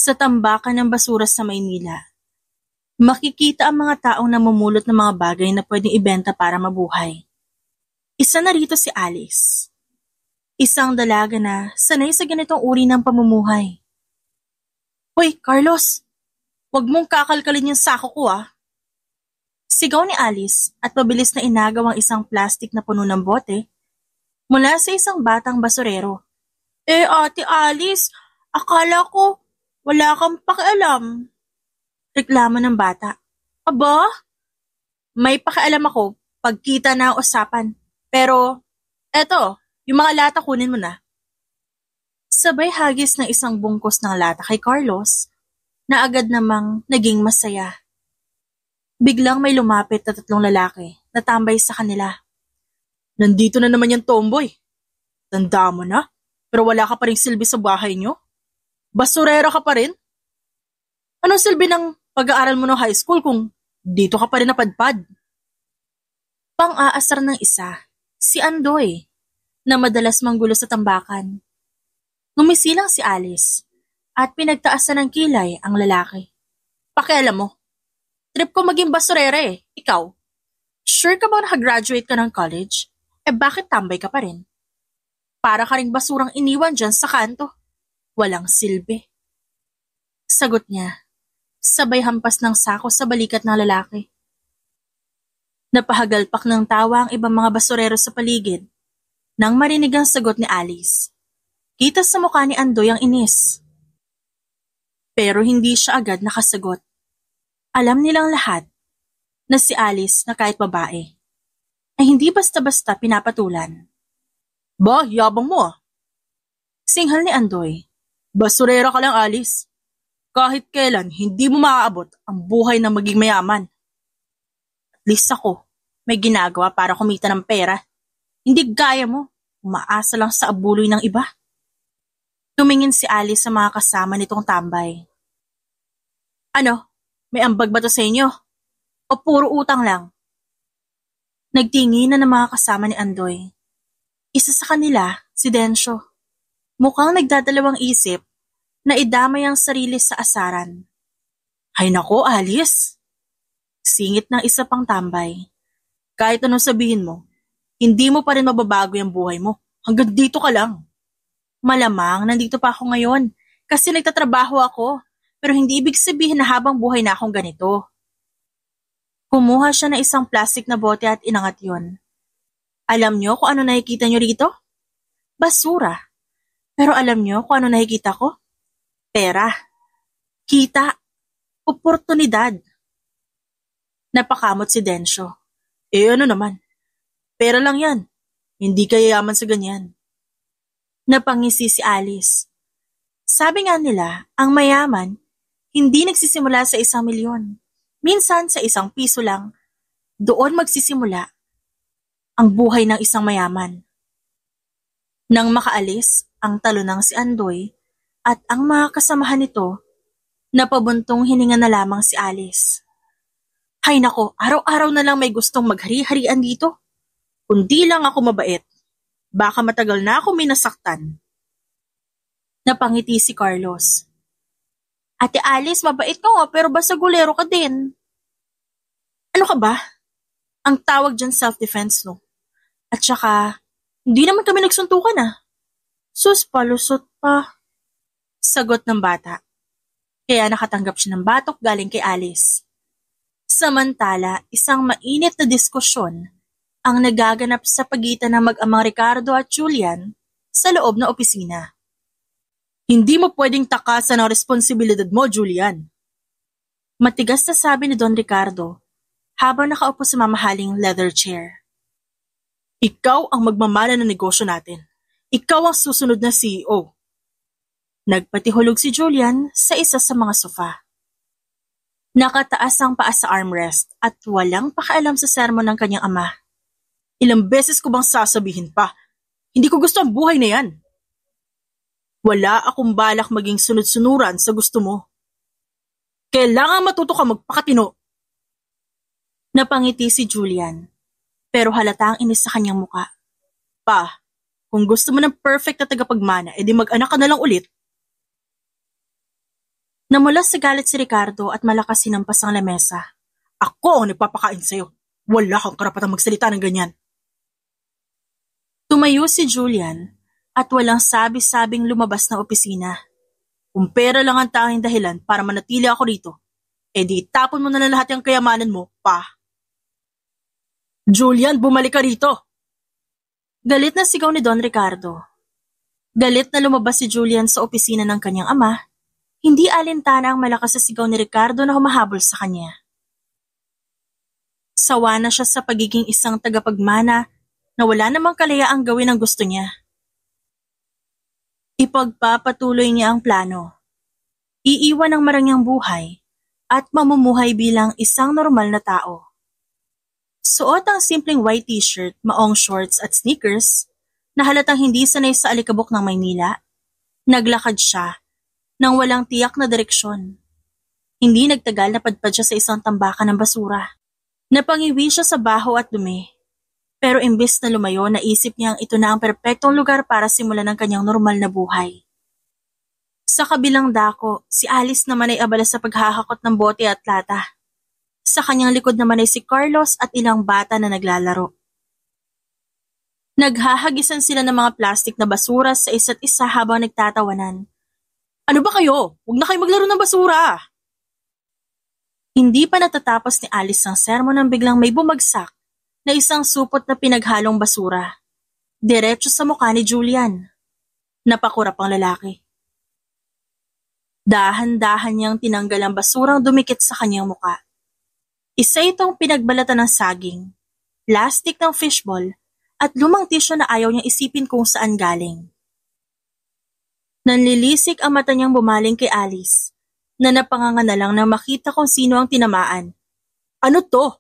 Sa tambakan ng basura sa Maynila, makikita ang mga taong namumulot ng mga bagay na pwedeng ibenta para mabuhay. Isa na rito si Alice. Isang dalaga na sanay sa ganitong uri ng pamumuhay. Hoy, Carlos! Huwag mong kakalkalin yung sako ko ah! Sigaw ni Alice at pabilis na inagaw ang isang plastik na puno ng bote mula sa isang batang basurero. Ate Alice, akala ko wala kang pakialam. Reklamo ng bata. Aba, may pakialam ako pagkita na ang usapan. Pero, eto, yung mga lata kunin mo na. Sabay hagis ng isang bungkos ng lata kay Carlos na agad namang naging masaya. Biglang may lumapit na 3 lalaki na tambay sa kanila. Nandito na naman yung tomboy. Tanda mo na, pero wala ka pa rin silbi sa bahay nyo? Basurera ka pa rin? Anong silbi ng pag-aaral mo ng high school kung dito ka pa rin napadpad? Pang-aasar ng isa, si Andoy, na madalas manggulo sa tambakan. Ngumisilang si Alice at pinagtaasan ng kilay ang lalaki. Pakialam mo, trip ko maging basurera eh. Ikaw, sure ka bang nakagraduate ka ng college? Bakit tambay ka pa rin? Para ka ring basurang iniwan dyan sa kanto. Walang silbi. Sagot niya, sabay hampas ng sako sa balikat ng lalaki. Napahagalpak ng tawa ang ibang mga basurero sa paligid nang marinig ang sagot ni Alice. Kita sa mukha ni Andoy ang inis. Pero hindi siya agad nakasagot. Alam nilang lahat na si Alice na kahit babae ay hindi basta-basta pinapatulan. Ba, yabang mo ah. Singhal ni Andoy. Basurera ka lang, Alice. Kahit kailan, hindi mo maaabot ang buhay na maging mayaman. At least ako, may ginagawa para kumita ng pera. Hindi gaya mo, umaasa lang sa abuloy ng iba. Tumingin si Alice sa mga kasama nitong tambay. Ano, may ambag ba to sa inyo? O puro utang lang? Nagtingin na ng mga kasama ni Andoy. Isa sa kanila, si Densyo. Mukhang nagdadalawang isip na idamay ang sarili sa asaran. Hay nako, Alice! Singit ng isa pang tambay. Kahit anong sabihin mo, hindi mo pa rin mababago yung buhay mo. Hanggang dito ka lang. Malamang nandito pa ako ngayon kasi nagtatrabaho ako, pero hindi ibig sabihin na habang buhay na akong ganito. Kumuha siya ng isang plastic na bote at inangat yon. Alam niyo kung ano nakikita niyo rito? Basura. Pero alam niyo kung ano nakikita ko? Pera. Kita. Oportunidad. Napakamot si Densyo. Ano naman? Pera lang yan. Hindi ka yayaman sa ganyan. Napangisi si Alice. Sabi nga nila, ang mayaman, hindi nagsisimula sa 1 milyon. Minsan sa 1 piso lang, doon magsisimula ang buhay ng isang mayaman. Nang makaalis ang talonang si Andoy at ang mga kasamahan nito, napabuntong hininga na lamang si Alice. Hay nako, araw-araw na lang may gustong maghari-harian dito. Kundi lang ako mabait. Baka matagal na ako may nasaktan. Napangiti si Carlos. Ate Alice, mabait ka nga pero basagulero ka din. Ano ka ba? Ang tawag dyan self-defense, no? At saka, hindi naman kami nagsuntukan ah. Sus, palusot pa. Sagot ng bata. Kaya nakatanggap siya ng batok galing kay Alice. Samantala, isang mainit na diskusyon ang nagaganap sa pagitan ng mag-amang Ricardo at Julian sa loob ng opisina. Hindi mo pwedeng takasan ang responsibilidad mo, Julian. Matigas na sabi ni Don Ricardo habang nakaupo sa mamahaling leather chair. Ikaw ang magmamana ng negosyo natin. Ikaw ang susunod na CEO. Nagpatihulog si Julian sa isa sa mga sofa. Nakataas ang paa sa armrest at walang pakialam sa sermon ng kanyang ama. Ilang beses ko bang sasabihin pa, hindi ko gusto ang buhay na yan. Wala akong balak maging sunod-sunuran sa gusto mo. Kailangan matuto ka magpakatino. Napangiti si Julian, pero halata ang inis sa kanyang muka. Pa, kung gusto mo ng perfect na tagapagmana, edi mag-anak ka na lang ulit. Namula sa galit si Ricardo at malakas sinampas ang lamesa. Ako ang nagpapakain sa'yo. Wala kang karapatang magsalita ng ganyan. Tumayo si Julian at walang sabi-sabing lumabas ng opisina. Kung pera lang ang tanging dahilan para manatili ako rito, di itapon mo na lang lahat yung kayamanan mo, pa. Julian, bumalik ka rito! Galit na sigaw ni Don Ricardo. Galit na lumabas si Julian sa opisina ng kanyang ama, hindi alintana ang malakas sa sigaw ni Ricardo na humahabol sa kanya. Sawa na siya sa pagiging isang tagapagmana na wala namang kalayaang gawin ang gusto niya. Ipagpapatuloy niya ang plano. Iiwan ang marangyang buhay at mamumuhay bilang isang normal na tao. Suot ang simpleng white t-shirt, maong shorts at sneakers na halatang hindi sanay sa alikabok ng Maynila. Naglakad siya nang walang tiyak na direksyon. Hindi nagtagal na padpad siya sa isang tambakan ng basura. Napangiwi siya sa baho at dumi. Pero imbes na lumayo, naisip niyang ito na ang perpektong lugar para simulan ang kanyang normal na buhay. Sa kabilang dako, si Alice naman ay abala sa paghahakot ng bote at lata. Sa kanyang likod naman ay si Carlos at ilang bata na naglalaro. Naghahagisan sila ng mga plastik na basura sa isa't isa habang nagtatawanan. Ano ba kayo? Huwag na kayo maglaro ng basura! Hindi pa natatapos ni Alice ang sermon nang biglang may bumagsak na isang supot na pinaghalong basura. Diretso sa mukha ni Julian. Napakurap ang lalaki. Dahan-dahan niyang tinanggal ang basurang dumikit sa kanyang mukha. Isa itong pinagbalatan ng saging, plastic ng fishball, at lumang tisyo na ayaw niyang isipin kung saan galing. Nanlilisik ang mata niyang bumaling kay Alice, na napanganga na lang nang makita kung sino ang tinamaan. Ano to?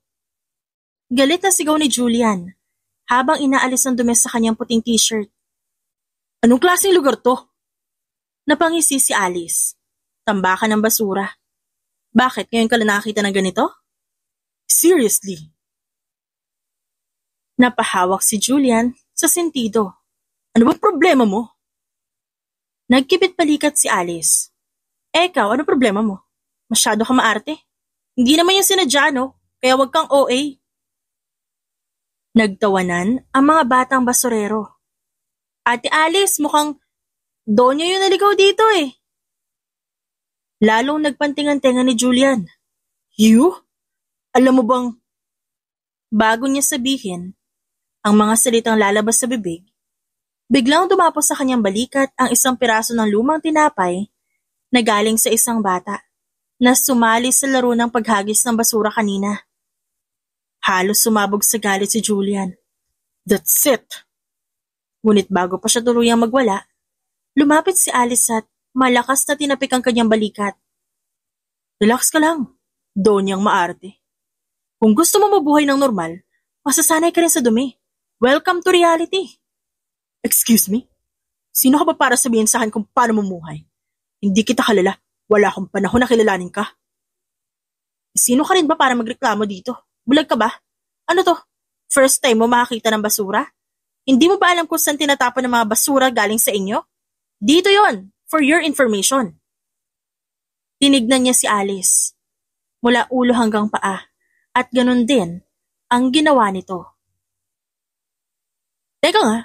Galit na sigaw ni Julian, habang inaalis ang dumi sa kanyang puting t-shirt. Anong klaseng lugar to? Napangisi si Alice. Tambakan ng basura. Bakit ngayon ka lang nakakita ng ganito? Seriously? Napahawak si Julian sa sentido. Ano bang problema mo? Nagkibit balikat si Alice. Ikaw, ano problema mo? Masyado ka maarte. Hindi naman yung sinadya, no? Kaya wag kang OA. Nagtawanan ang mga batang basurero. Ate Alice, mukhang Donya yung naligaw dito eh. Lalong nagpantingan-tenga ni Julian. You? Alam mo bang? Bago niya sabihin ang mga salitang lalabas sa bibig, biglang dumapos sa kanyang balikat ang isang piraso ng lumang tinapay na galing sa isang bata na sumali sa laro ng paghagis ng basura kanina. Halos sumabog sa galit si Julian. That's it! Ngunit bago pa siya tuluyang magwala, lumapit si Alice at malakas na tinapik ang kanyang balikat. Relax ka lang, Donyang maarte. Kung gusto mo mabuhay ng normal, masasanay ka rin sa dumi. Welcome to reality. Excuse me? Sino ka ba para sabihin sa akin kung paano mamuhay? Hindi kita kalala. Wala akong panahon na kilalanin ka. Sino ka rin ba para magreklamo dito? Bulag ka ba? Ano to? First time mo makakita ng basura? Hindi mo ba alam kung saan tinatapon ng mga basura galing sa inyo? Dito yon, for your information. Tinignan niya si Alice. Mula ulo hanggang paa. At ganun din ang ginawa nito. Teka nga.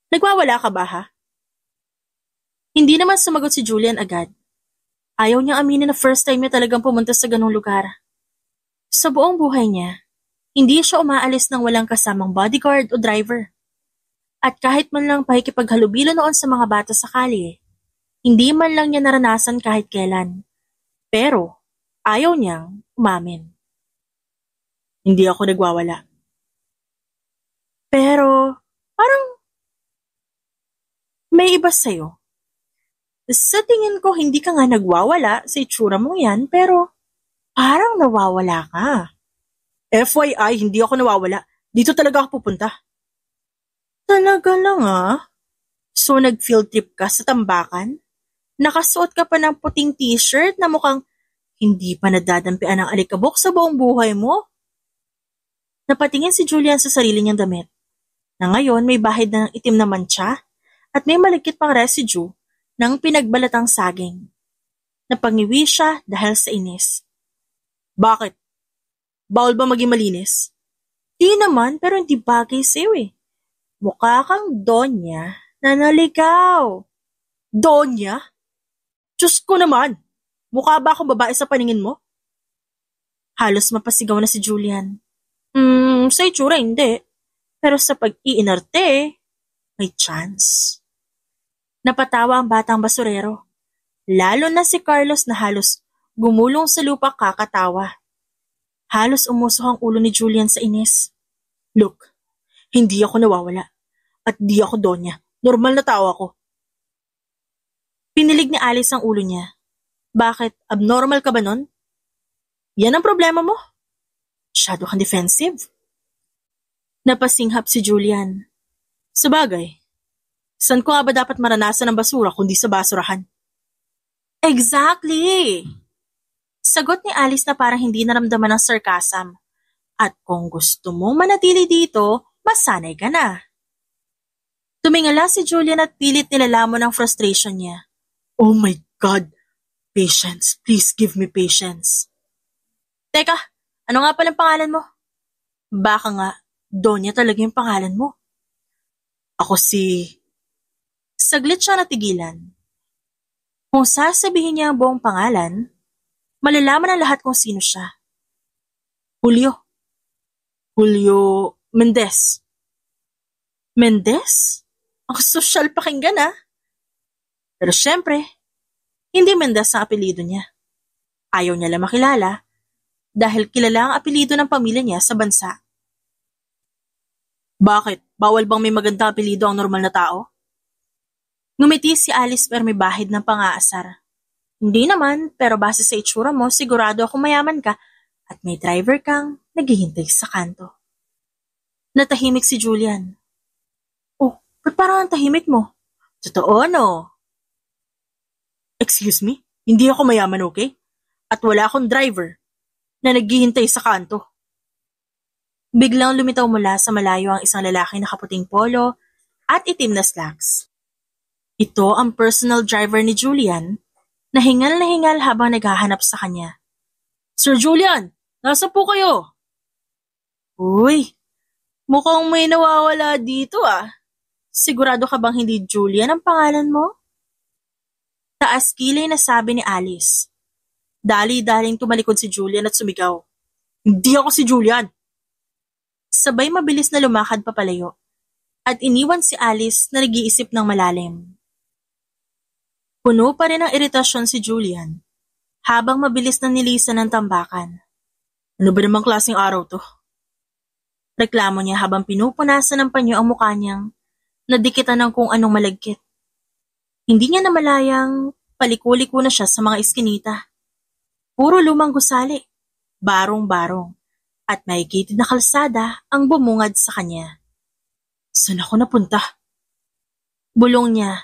Nagwawala ka ba ha? Hindi naman sumagot si Julian agad. Ayaw niyang aminin na first time niya talagang pumunta sa ganung lugar. Sa buong buhay niya, hindi siya umaalis ng walang kasamang bodyguard o driver. At kahit man lang pakikipaghalubilo noon sa mga bata sa kalye, hindi man lang niya naranasan kahit kailan. Pero ayaw niyang umamin. Hindi ako nagwawala. Pero parang may iba sa'yo. Sa tingin ko hindi ka nga nagwawala sa itsura mong yan, pero parang nawawala ka. FYI, hindi ako nawawala. Dito talaga ako pupunta. Talaga lang ah? So nag-field trip ka sa tambakan? Nakasuot ka pa ng puting t-shirt na mukhang hindi pa nadadampian ng alikabok sa buong buhay mo? Napatingin si Julian sa sarili niyang damit, na ngayon may bahid na ng itim na mantsa at may malikit pang residue ng pinagbalatang saging. Napangiwi siya dahil sa inis. Bakit? Bawal ba maging malinis? Di naman, pero hindi bagay sa'yo eh. Mukha kang Donya na naligaw. Donya? Diyos ko naman! Mukha ba akong babae sa paningin mo? Halos mapasigaw na si Julian. Sa itsura hindi. Pero sa pag-iinarte, may chance. Napatawa ang batang basurero. Lalo na si Carlos na halos gumulong sa lupa kakatawa. Halos umusok ang ulo ni Julian sa inis. Look, hindi ako nawawala. At di ako Donya. Normal na tao ako. Pinilig ni Alice ang ulo niya. Bakit? Abnormal ka ba nun? Yan ang problema mo. Masyado kang defensive. Napasinghap si Julian. Sabagay, saan ko nga ba dapat maranasan ang basura kundi sa basurahan? Exactly! Sagot ni Alice na parang hindi naramdaman ng sarcasm. At kung gusto mong manatili dito, masanay ka na. Tumingala si Julian at pilit nilalamon ang frustration niya. Oh my God! Patience. Please give me patience. Teka, ano nga palang pangalan mo? Baka nga, Donya talaga yung pangalan mo. Ako si... Saglit siya natigilan. Kung sasabihin niya ang buong pangalan, malalaman ng lahat kung sino siya. Julio. Julio Mendez. Mendez? Ang sosyal pakinggan ah. Pero syempre, hindi Mendez ang apelido niya. Ayaw niya lang makilala dahil kilala ang apelido ng pamilya niya sa bansa. Bakit? Bawal bang may magandang apelido ang normal na tao? Ngumiti si Alice pero may bahid ng pang-aasar. Hindi naman, pero base sa itsura mo, sigurado akong mayaman ka at may driver kang naghihintay sa kanto. Natahimik si Julian. Oh, ba't parang ang tahimik mo? Totoo, no? Excuse me? Hindi ako mayaman, okay? At wala akong driver na naghihintay sa kanto. Biglang lumitaw mula sa malayo ang isang lalaki na kaputing polo at itim na slacks. Ito ang personal driver ni Julian na hingal habang naghahanap sa kanya. Sir Julian, nasa po kayo? Uy, mukhang may nawawala dito ah. Sigurado ka bang hindi Julian ang pangalan mo? Taas kilay na sabi ni Alice. Dali-daling tumalikod si Julian at sumigaw. Hindi ako si Julian! Sabay mabilis na lumakad papalayo at iniwan si Alice na nag-iisip ng malalim. Puno pa rin ang iritasyon si Julian habang mabilis na nilisan ng tambakan. Ano ba namang klaseng araw to? Reklamo niya habang pinupunasan ng panyo ang mukha niyang nadikitan ng kung anong malagkit. Hindi niya namalayang paliko-liko na siya sa mga iskinita. Puro lumang gusali, barong-barong. At makikitid na kalsada ang bumungad sa kanya. Saan ako napunta? Bulong niya.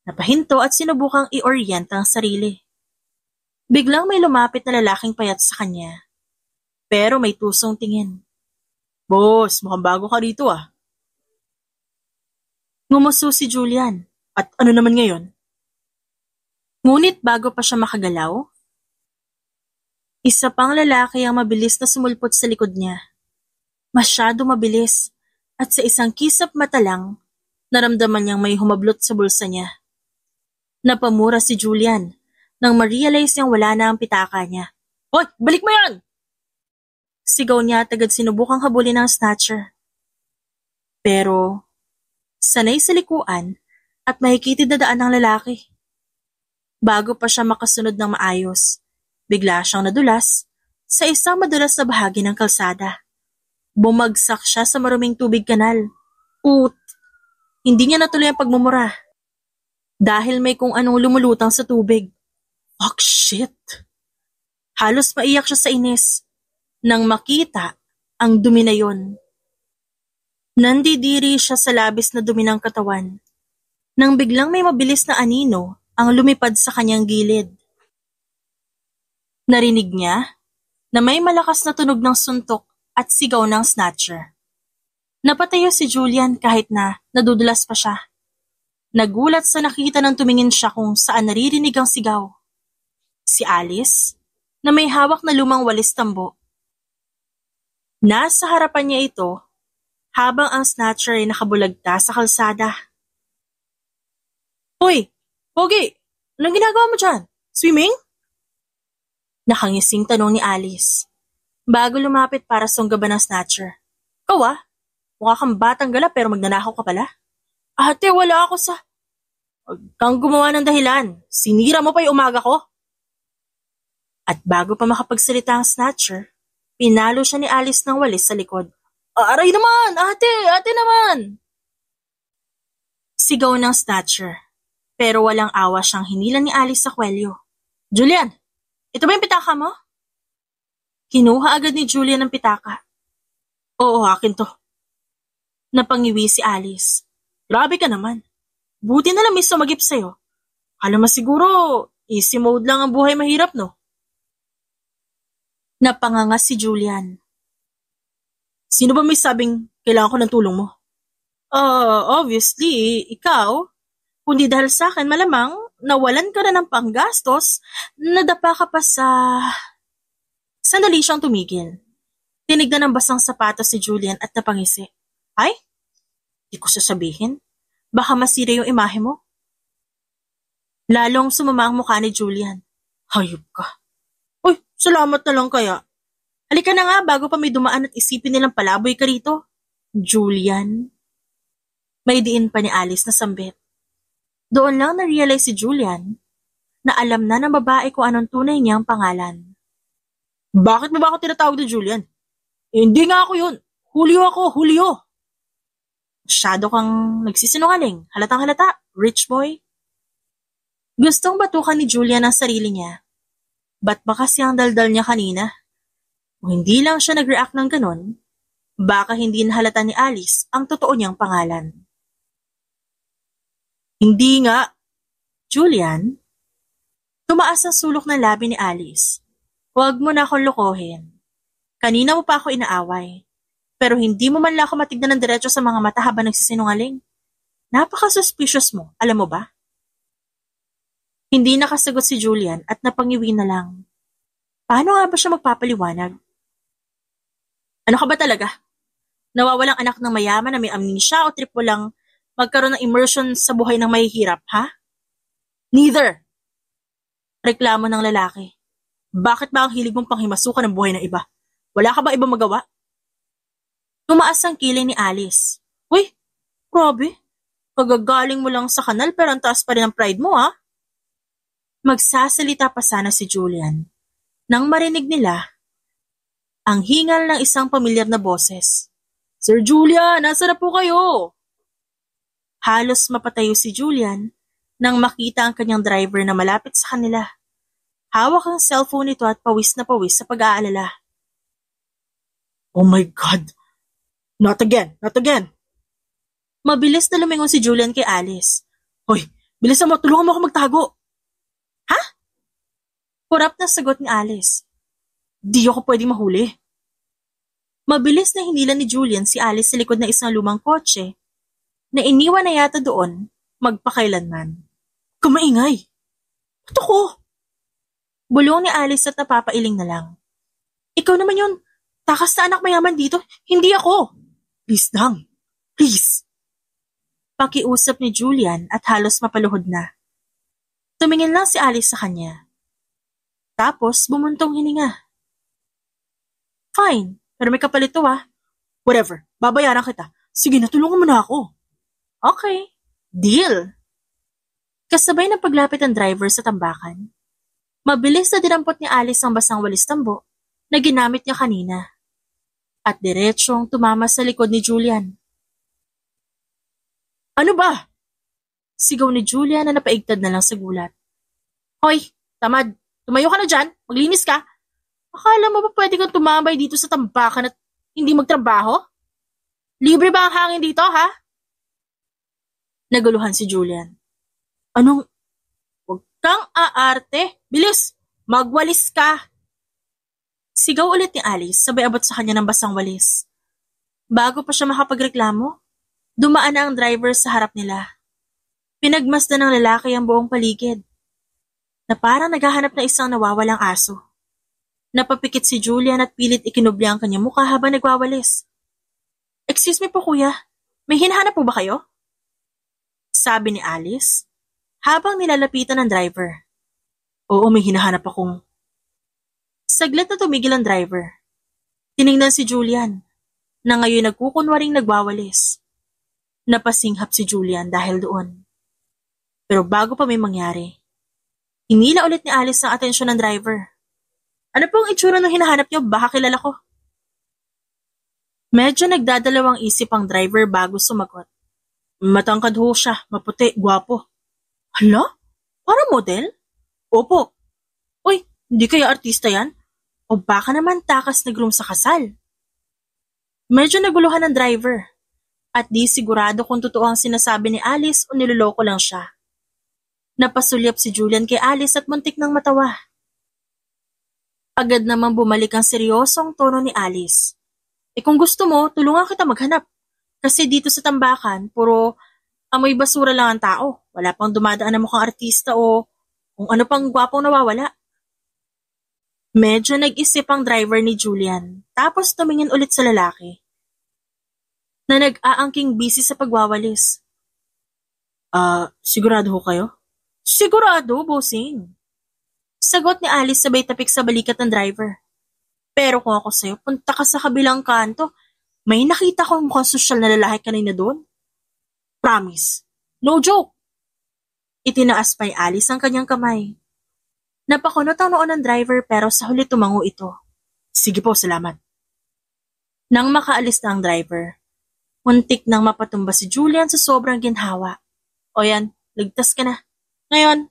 Napahinto at sinubukang i-orient ang sarili. Biglang may lumapit na lalaking payat sa kanya. Pero may tusong tingin. Boss, mukhang bago ka rito ah. Ngumuso si Julian. At ano naman ngayon? Ngunit bago pa siya makagalaw, isa pang lalaki ang mabilis na sumulpot sa likod niya. Masyado mabilis at sa isang kisap mata lang, naramdaman niyang may humablot sa bulsa niya. Napamura si Julian nang ma-realize niyang wala na ang pitaka niya. Hoy, balik mo yan! Sigaw niya at agad sinubukang habulin ng snatcher. Pero, sanay sa likuan at mahikitid na daan ng lalaki. Bago pa siya makasunod ng maayos, bigla siyang nadulas sa isang madulas na bahagi ng kalsada. Bumagsak siya sa maruming tubig kanal. Hindi niya natuloy ang pagmumura. Dahil may kung anong lumulutang sa tubig. Fuck shit! Halos maiyak siya sa inis nang makita ang dumi na yon. Nandidiri siya sa labis na dumi ng katawan nang biglang may mabilis na anino ang lumipad sa kanyang gilid. Narinig niya na may malakas na tunog ng suntok at sigaw ng snatcher. Napatayo si Julian kahit na nadudulas pa siya. Nagulat sa nakita nang tumingin siya kung saan naririnig ang sigaw. Si Alice, na may hawak na lumang walis tambo. Nasa harapan niya ito, habang ang snatcher ay nakabulagta sa kalsada. Hoy, Pogi! Anong ginagawa mo dyan? Swimming? Nakangising tanong ni Alice, bago lumapit para sunggaban ng snatcher. Ikaw mukha kang batang gala pero magnanakaw ka pala. Ate, wala ako sa... Huwag kang gumawa ng dahilan. Sinira mo pa yung umaga ko. At bago pa makapagsalita ang snatcher, pinalo siya ni Alice ng walis sa likod. Aray naman! Ate naman! Sigaw ng snatcher, pero walang awa siyang hinilan ni Alice sa kwelyo. Julian, ito ba yung pitaka mo? Kinuha agad ni Julian ang pitaka. Oo, akin to. Napangiwi si Alice. Grabe ka naman. Buti na lang may sumagip sa'yo. Alam mo siguro, easy mode lang ang buhay mahirap, no? Napangangas si Julian. Sino ba may sabing kailangan ko ng tulong mo? Obviously, ikaw. Kundi dahil sa akin, malamang nawalan ka na ng panggastos, nadapa ka pa sa... Sandali siyang tumigil. Tinignan ng basang sapatos si Julian at napangisi. Ay, di ko sasabihin. Baka masira yung imahe mo. Lalong sumama ang mukha ni Julian. Hayop ka. Uy, salamat na lang kaya. Halika na nga bago pa may dumaan at isipin nilang palaboy ka rito. Julian. May diin pa ni Alice na sambit. Doon lang na-realize si Julian na alam na ng babae kung anong tunay niyang pangalan. Bakit mo ba ako tinatawag na Julian? Hindi nga ako yun. Julio ako, Julio. Masyado kang nagsisinungaling. Halatang halata, rich boy. Gustong batukan ni Julian ang sarili niya. Ba't ba kasi ang daldal niya kanina? Kung hindi lang siya nag-react ng ganon, baka hindi nahalata ni Alice ang totoo niyang pangalan. Hindi nga. Julian? Tumaas ang sulok ng labi ni Alice. Huwag mo na akong lokohin. Kanina mo pa ako inaaway. Pero hindi mo man lang ako matignan ng diretso sa mga mata habang nagsisinungaling. Napaka-suspicious mo, alam mo ba? Hindi nakasagot si Julian at napangiwi na lang. Paano nga ba siya magpapaliwanag? Ano ka ba talaga? Nawawalang anak ng mayaman na may amnesia o trip mo lang magkaroon ng immersion sa buhay ng mahihirap, ha? Neither! Reklamo ng lalaki. Bakit ba ang hilig mong panghimasukan ng buhay ng iba? Wala ka ba ibang magawa? Tumaas ang kilay ni Alice. Uy, grabe. Kagagaling mo lang sa kanal pero ang taas pa rin ang pride mo, ha? Magsasalita pa sana si Julian. Nang marinig nila, ang hingal ng isang pamilyar na boses. Sir Julian, nasa na po kayo? Halos mapatayo si Julian nang makita ang kanyang driver na malapit sa kanila. Hawak ang cellphone nito at pawis na pawis sa pag-aalala. Oh my God! Not again! Not again! Mabilis na lumingon si Julian kay Alice. Hoy, bilisan mo, tulungan mo ako magtago. Ha? Kurap na sagot ni Alice. Di ako pwedeng mahuli. Mabilis na hinila ni Julian si Alice sa likod ng isang lumang kotse na iniwan na yata doon magpakailanman. Kumaingay! Ba't ako? Bulong ni Alice at napapailing na lang. Ikaw naman yun. Takas na anak mayaman dito. Hindi ako. Please lang. Please. Pakiusap ni Julian at halos mapaluhod na. Tumingin lang si Alice sa kanya. Tapos bumuntong hininga. Fine, pero may kapalit to Whatever, babayaran kita. Sige, natulungan mo na ako. Okay, deal. Kasabay ng paglapit ng driver sa tambakan, mabilis na dinampot ni Alice ang basang walis tambo na ginamit niya kanina. At diretsyong tumama sa likod ni Julian. Ano ba? Sigaw ni Julian na napaigtad na lang sa gulat. Hoy, tamad, tumayo ka na dyan, maglinis ka. Akala mo ba pwede kang tumambay dito sa tambakan at hindi magtrabaho? Libre ba ang hangin dito, ha? Naguluhan si Julian. Anong? Huwag kang aarte. Bilis, magwalis ka. Sigaw ulit ni Alice sabay abot sa kanya ng basang walis. Bago pa siya makapagreklamo, dumaan na ang driver sa harap nila. Pinagmasdan ng lalaki ang buong paligid. na parang naghahanap na isang nawawalang aso. Napapikit si Julian at pilit ikinubli ang kanyang mukha habang nagwawalis. Excuse me po kuya, may hinahanap po ba kayo? Sabi ni Alice, habang nilalapitan ng driver. Oo, may hinahanap akong... Saglit na tumigil ang driver. Tiningnan si Julian, na ngayon nagkukunwaring nagwawalis. Napasinghap si Julian dahil doon. Pero bago pa may mangyari, hinila ulit ni Alice ang atensyon ng driver. Ano pong itsura ng hinahanap niyo? Baka kilala ko. Medyo nagdadalawang isip ang driver bago sumagot. Matangkad ho siya, maputi, gwapo. Hala? Parang model? Opo. Uy, hindi kaya artista yan? O baka naman takas na groom sa kasal? Medyo naguluhan ang driver at di sigurado kung totoo ang sinasabi ni Alice o niloloko lang siya. Napasulyap si Julian kay Alice at muntik nang matawa. Agad namang bumalik ang seryosong tono ni Alice. Kung gusto mo, tulungan kita maghanap. Kasi dito sa tambakan, puro amoy basura lang ang tao. Wala pang dumadaan na mukhang artista o kung ano pang gwapong nawawala. Medyo nag-isip ang driver ni Julian, tapos tumingin ulit sa lalaki na nag-aangking busy sa pagwawalis. Sigurado ho kayo? Sigurado, bossing. Sagot ni Alice sabay tapik sa balikat ng driver. Pero kung ako sa'yo, punta ka sa kabilang kanto. May nakita kong mukhang sosyal na lalaki kanina doon. Promise. No joke. Itinaas pa ni Alice ang kanyang kamay. Napakunot ang noon ng driver pero sa huli tumango ito. Sige po, salamat. Nang makaalis na ang driver, muntik nang mapatumba si Julian sa sobrang ginhawa. O yan, ligtas ka na. Ngayon,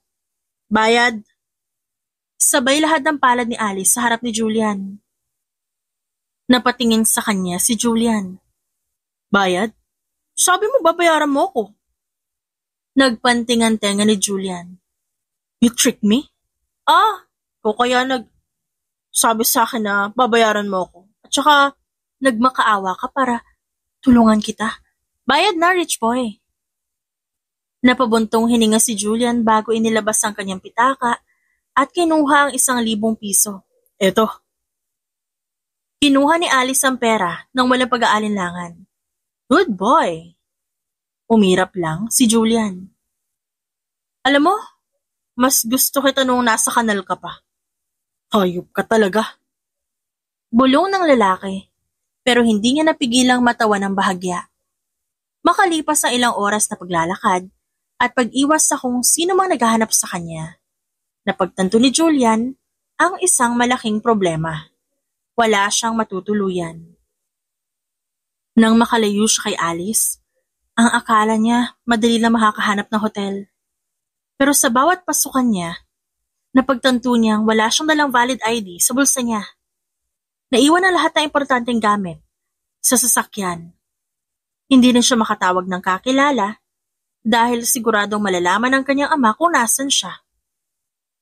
bayad. Sabay lahat ng palad ni Alice sa harap ni Julian. Napatingin sa kanya si Julian. Bayad? Sabi mo babayaran mo ko. Nagpantingan tenga ni Julian. You tricked me? O kaya sabi sa akin na babayaran mo ko. At saka nagmakaawa ka para tulungan kita. Bayad na, rich boy. Napabuntong hininga si Julian bago inilabas ang kanyang pitaka at kinuha ang 1,000 piso. Eto. Kinuha ni Alice ang pera nang walang pag-aalinlangan. Good boy. Umirap lang si Julian. Alam mo, mas gusto kita nung nasa kanal ka pa. Hayop ka talaga. Bulong ng lalaki, pero hindi niya napigilang matawa ng bahagya. Makalipas ang ilang oras na paglalakad at pag-iwas sa kung sino mang naghahanap sa kanya, napagtanto ni Julian ang isang malaking problema. Wala siyang matutuluyan. Nang makalayo siya kay Alice, ang akala niya madali lang makakahanap ng hotel. Pero sa bawat pasukan niya, napagtanto niyang wala siyang dalang valid ID sa bulsa niya. Naiwan ang lahat ng importanteng gamit sa sasakyan. Hindi rin siya makatawag ng kakilala dahil siguradong malalaman ng kanyang ama kung nasan siya.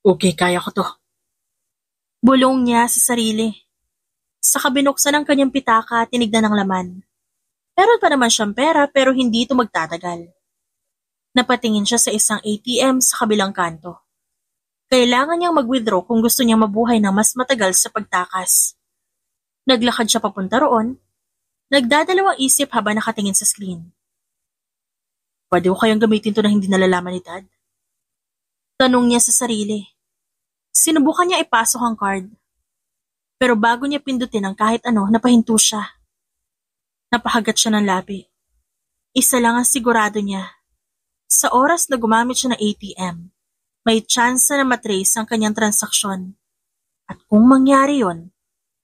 Okay, kaya ko to. Bulong niya sa sarili. Sa kabinuksan ng kanyang pitaka, tinignan ng laman. Meron pa naman siyang pera pero hindi ito magtatagal. Napatingin siya sa isang ATM sa kabilang kanto. Kailangan niyang mag-withdraw kung gusto niyang mabuhay ng mas matagal sa pagtakas. Naglakad siya papunta roon. Nagdadalawang isip habang nakatingin sa screen. Pwede ko kayang gamitin to na hindi nalalaman ni Dad? Tanong niya sa sarili. Sinubukan niya ipasok ang card. Pero bago niya pindutin ang kahit ano, napahinto siya. Napahagat siya ng labi. Isa lang ang sigurado niya. Sa oras na gumamit siya ng ATM, may tsansa na matrace ang kanyang transaksyon. At kung mangyari yon,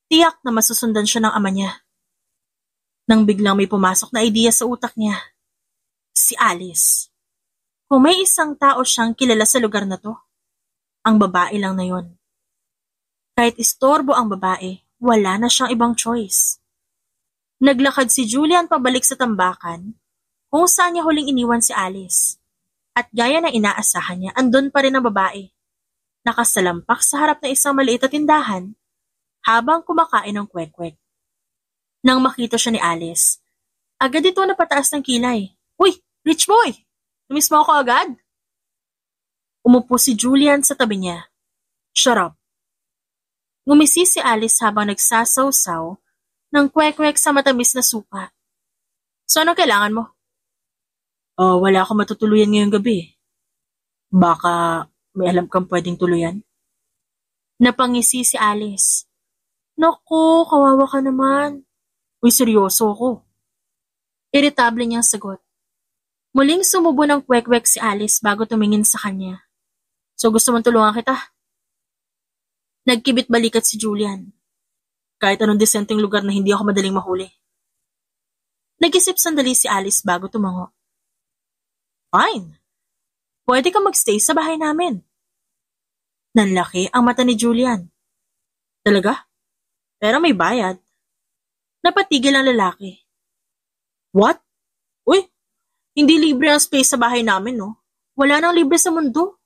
tiyak na masusundan siya ng ama niya. Nang biglang may pumasok na idea sa utak niya. Si Alice. Kung may isang tao siyang kilala sa lugar na to, ang babae lang na yon. Kahit istorbo ang babae, wala na siyang ibang choice. Naglakad si Julian pabalik sa tambakan kung saan niya huling iniwan si Alice. At gaya na inaasahan niya, andun pa rin ang babae. Nakasalampak sa harap ng isang maliit na tindahan habang kumakain ng kwek-kwek. Nang makita siya ni Alice, agad ito napataas ng kilay. Uy, rich boy! Tumis mo ako agad? Umupo si Julian sa tabi niya. Shut up. Ngumisi si Alice habang nagsasawsaw ng kwek-kwek sa matamis na suka. So ano kailangan mo? Wala akong matutuluyan ngayong gabi. Baka may alam kang pwedeng tuluyan? Napangisi si Alice. Naku, kawawa ka naman. Uy, seryoso ko. Iritable niyang sagot. Muling sumubo ng kwek-kwek si Alice bago tumingin sa kanya. So gusto mong tulungan kita? Nagkibit balikat si Julian. Kahit anong disenteng lugar na hindi ako madaling mahuli. Nag-isip sandali si Alice bago tumango. Fine. Pwede kang magstay sa bahay namin. Nanlaki ang mata ni Julian. Talaga? Pero may bayad. Napatigil ang lalaki. What? Uy, hindi libre ang space sa bahay namin, no? Wala nang libre sa mundo.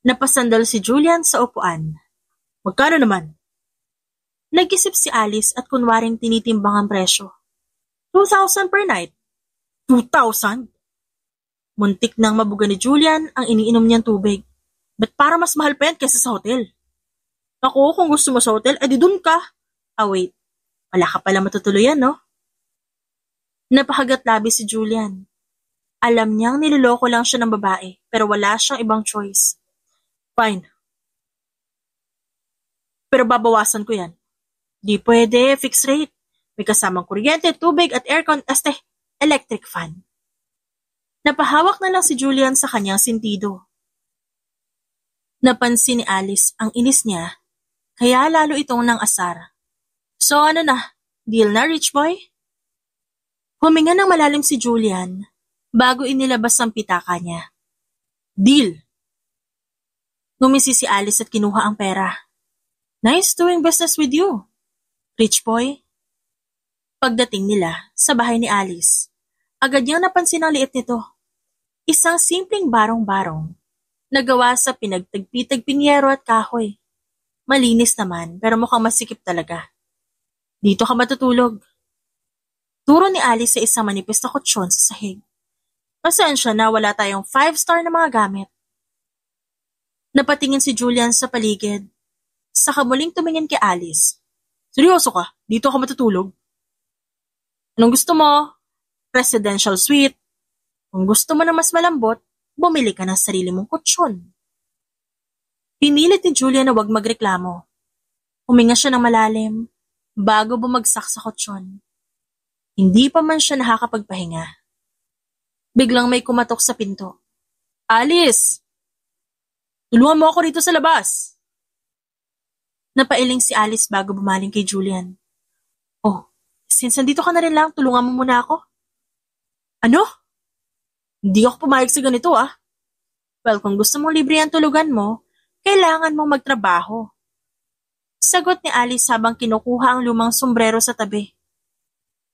Napasandal si Julian sa upuan. Magkano naman? Nag-isip si Alice at kunwaring tinitimbang ang presyo. 2,000 per night. 2,000? Muntik nang mabuga ni Julian ang iniinom niyang tubig. Ba't para mas mahal pa yan kaysa sa hotel? Ako, kung gusto mo sa hotel, edi dun ka. Wait. Wala ka pala matutuluyan, no? Napahagat labi si Julian. Alam niyang niloloko lang siya ng babae, pero wala siyang ibang choice. Fine. Pero babawasan ko yan. Di pwede, fixed rate. May kasamang kuryente, tubig at aircon, electric fan. Napahawak na lang si Julian sa kanyang sentido. Napansin ni Alice ang inis niya, kaya lalo itong nang asar. So ano na, deal na, rich boy? Huminga ng malalim si Julian bago inilabas ang pitaka niya. Deal! Ngumisi si Alice at kinuha ang pera. Nice doing business with you, rich boy. Pagdating nila sa bahay ni Alice, agad niyang napansin ang liit nito. Isang simpleng barong-barong, nagawa sa pinagtagpi-tagping yero at kahoy. Malinis naman, pero mukhang masikip talaga. Dito ka matutulog. Turo ni Alice sa isang manipis na kutsyon sa sahig. Pasensya na wala tayong 5-star na mga gamit. Napatingin si Julian sa paligid. Saka muling tumingin kay Alice. Seryoso ka? Dito ka matutulog? Anong gusto mo? Presidential suite? Kung gusto mo na mas malambot, bumili ka ng sarili mong kutsyon. Pinilit ni Julian na huwag magreklamo. Huminga siya ng malalim bago bumagsak sa kutsyon. Hindi pa man siya nakakapagpahinga. Biglang may kumatok sa pinto. Alice! Tulungan mo ako rito sa labas! Napailing si Alice bago bumaling kay Julian. Oh, since nandito ka na rin lang, tulungan mo muna ako. Ano? Hindi ako pumayag sa ganito Well, kung gusto mong libre ang tulugan mo, kailangan mong magtrabaho. Sagot ni Alice habang kinukuha ang lumang sombrero sa tabi.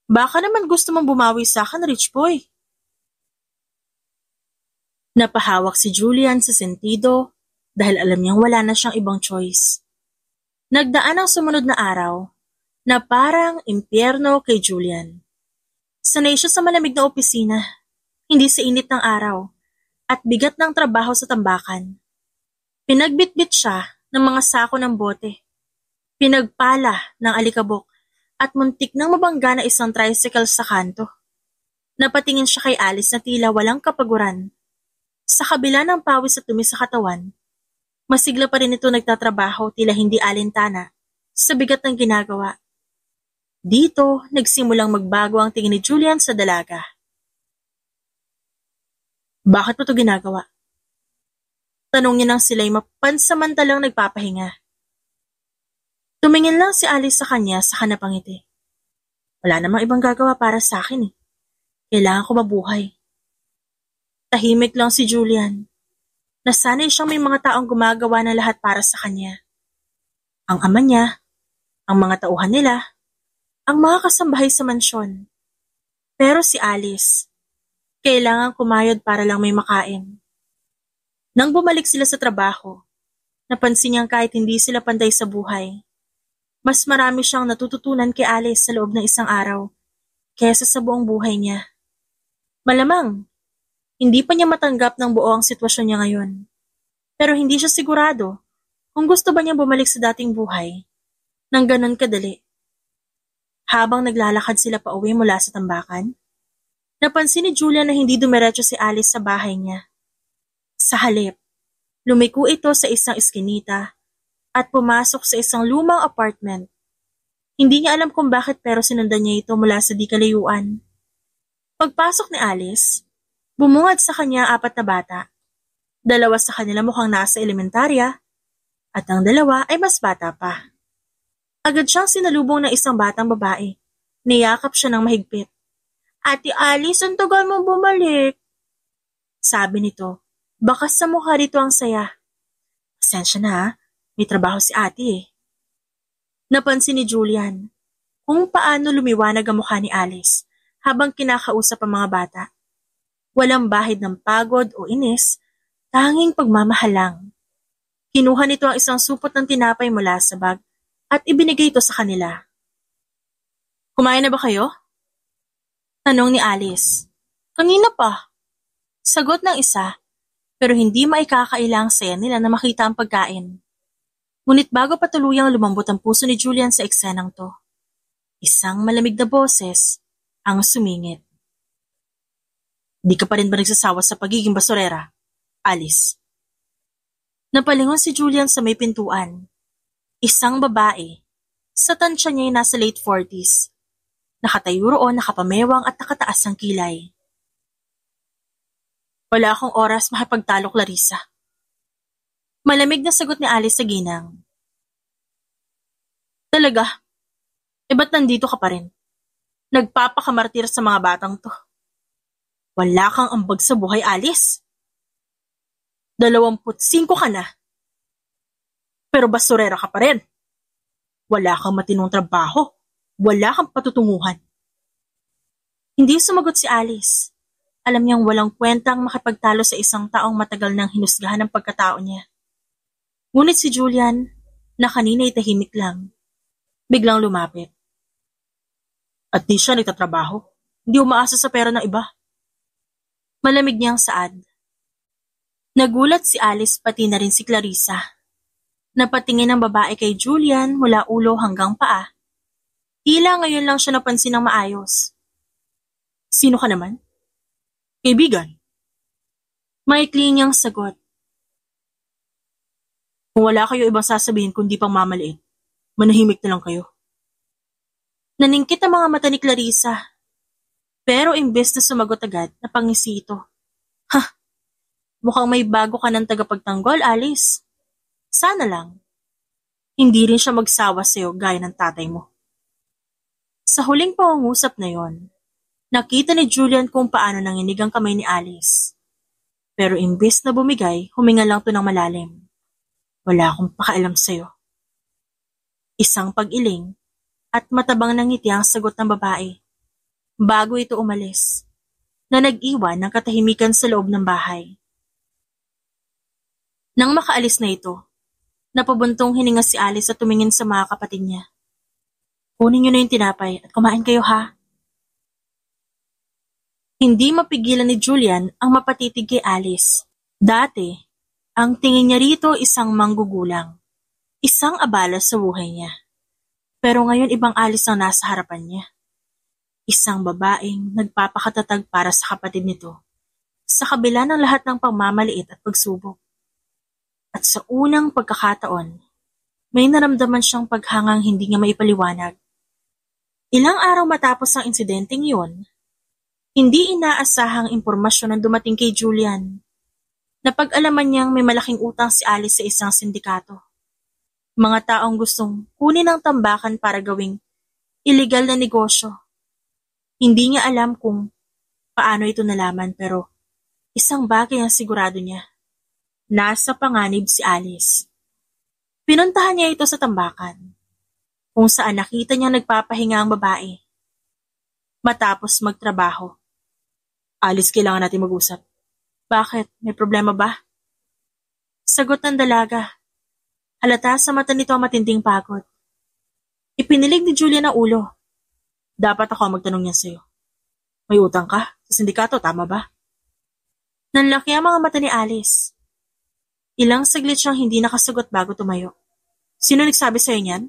Baka naman gusto mong bumawi sa akin, rich boy. Napahawak si Julian sa sentido dahil alam niyang wala na siyang ibang choice. Nagdaan ang sumunod na araw na parang impyerno kay Julian. Sanay siya sa malamig na opisina, hindi sa init ng araw, at bigat ng trabaho sa tambakan. Pinagbitbit siya ng mga sako ng bote, pinagpala ng alikabok, at muntik nang mabangga na isang tricycle sa kanto. Napatingin siya kay Alice na tila walang kapaguran. Sa kabila ng pawis at dumi sa katawan, masigla pa rin ito nagtatrabaho tila hindi alintana sa bigat ng ginagawa. Dito, nagsimulang magbago ang tingin ni Julian sa dalaga. Bakit mo ito ginagawa? Tanong niya nang sila'y mapansamantalang nagpapahinga. Tumingin lang si Alice sa kanya sa napangiti. Wala namang ibang gagawa para sa akin Kailangan ko mabuhay. Tahimik lang si Julian. Nasanay siyang may mga taong gumagawa ng lahat para sa kanya. Ang ama niya, ang mga tauhan nila, ang mga kasambahay sa mansyon. Pero si Alice, kailangan kumayod para lang may makain. Nang bumalik sila sa trabaho, napansin niyang kahit hindi sila panday sa buhay, mas marami siyang natututunan kay Alice sa loob ng isang araw kaysa sa buong buhay niya. Malamang, Hindi pa niya matanggap ng buo ang sitwasyon niya ngayon. Pero hindi siya sigurado kung gusto ba niya bumalik sa dating buhay nang ganon kadali. Habang naglalakad sila pa uwi mula sa tambakan, napansin ni Julian na hindi dumiretso si Alice sa bahay niya. Sa halip, lumiko ito sa isang eskinita at pumasok sa isang lumang apartment. Hindi niya alam kung bakit pero sinundan niya ito mula sa di kalayuan. Pagpasok ni Alice, bumungad sa kanya 4 na bata. 2 sa kanila mukhang nasa elementarya at ang 2 ay mas bata pa. Agad siyang sinalubong ng isang batang babae. Niyakap siya ng mahigpit. "Ate Alice, ang tagal mo bumalik," sabi nito. Bakas sa mukha rito ang saya. "Pasensya na ha, may trabaho si ate eh." Napansin ni Julian kung paano lumiwanag ang mukha ni Alice habang kinakausap ang mga bata. Walang bahid ng pagod o inis, tanging pagmamahal lang. Kinuha nito ang isang supot ng tinapay mula sa bag at ibinigay ito sa kanila. "Kumain na ba kayo?" tanong ni Alice. "Kanina pa," sagot ng isa, pero hindi maikakailang saya nila na makita ang pagkain. Ngunit bago pa tuluyang lumambot ang puso ni Julian sa eksenang to, isang malamig na boses ang sumingit. "Di ka pa rin ba nagsasawa sa pagiging basurera, Alice?" Napalingon si Julian sa may pintuan. Isang babae. Sa tansya niya ay nasa late 40s. Nakatayo roon, nakapamewang at nakataas ang kilay. "Wala akong oras makipagtalo, Clarissa." Malamig na sagot ni Alice sa ginang. "Talaga? Ba't nandito ka pa rin? Nagpapakamartir sa mga batang to. Wala kang ambag sa buhay, Alice. 25 ka na. Pero basurera ka pa rin. Wala kang matinong trabaho. Wala kang patutunguhan." Hindi sumagot si Alice. Alam niyang walang kwentang makipagtalo sa isang taong matagal nang hinusgahan ang pagkatao niya. Ngunit si Julian, na kanina ay tahimik lang, biglang lumapit. "At di siya nagtatrabaho. Hindi umaasa sa pera ng iba." Malamig niyang saad. Nagulat si Alice pati na rin si Clarissa. Napatingin ang babae kay Julian mula ulo hanggang paa. Tila ngayon lang siya napansin ng maayos. "Sino ka naman?" "Kaibigan." Maikli niyang sagot. "Kung wala kayo ibang sasabihin kundi pang mamaliit, manahimik na lang kayo." Naningkit ang mga mata ni Clarissa. Pero imbes na sumagot agad, napangisi ito. "Ha, mukhang may bago ka ng tagapagtanggol, Alice. Sana lang. Hindi rin siya magsawa sa'yo gaya ng tatay mo." Sa huling pangungusap na yon, nakita ni Julian kung paano nanginig ang kamay ni Alice. Pero imbes na bumigay, huminga lang to ng malalim. "Wala akong pakialam sa'yo." Isang pag-iling at matabang na ngiti ang sagot ng babae. Bago ito umalis, na nag-iwan ng katahimikan sa loob ng bahay. Nang makaalis na ito, napabuntong hininga si Alice at tumingin sa mga kapatid niya. "Kunin niyo na yung tinapay at kumain kayo ha." Hindi mapigilan ni Julian ang mapatitig kay Alice. Dati, ang tingin niya rito isang manggugulang, isang abala sa buhay niya. Pero ngayon ibang Alice ang nasa harapan niya. Isang babaeng nagpapakatatag para sa kapatid nito, sa kabila ng lahat ng pagmamaliit at pagsubok. At sa unang pagkakataon, may naramdaman siyang paghangang hindi niya maipaliwanag. Ilang araw matapos ang insidenteng iyon, hindi inaasahang impormasyon ang dumating kay Julian. Napag-alaman niyang may malaking utang si Alice sa isang sindikato. Mga taong gustong kunin ang tambakan para gawing illegal na negosyo. Hindi niya alam kung paano ito nalaman pero isang bagay ang sigurado niya. Nasa panganib si Alice. Pinuntahan niya ito sa tambakan, kung saan nakita niya nagpapahinga ang babae. Matapos magtrabaho. "Alice, kailangan natin mag-usap." "Bakit? May problema ba?" Sagot ng dalaga. Halata sa mata nito ang matinding pagod. Ipinilig ni Julian ang ulo. "Dapat ako ang magtanong niyan sa'yo. May utang ka? Sa sindikato, tama ba?" Nanlaki ang mga mata ni Alice. Ilang saglit siyang hindi nakasagot bago tumayo. Sino nagsabi sa'yo niyan?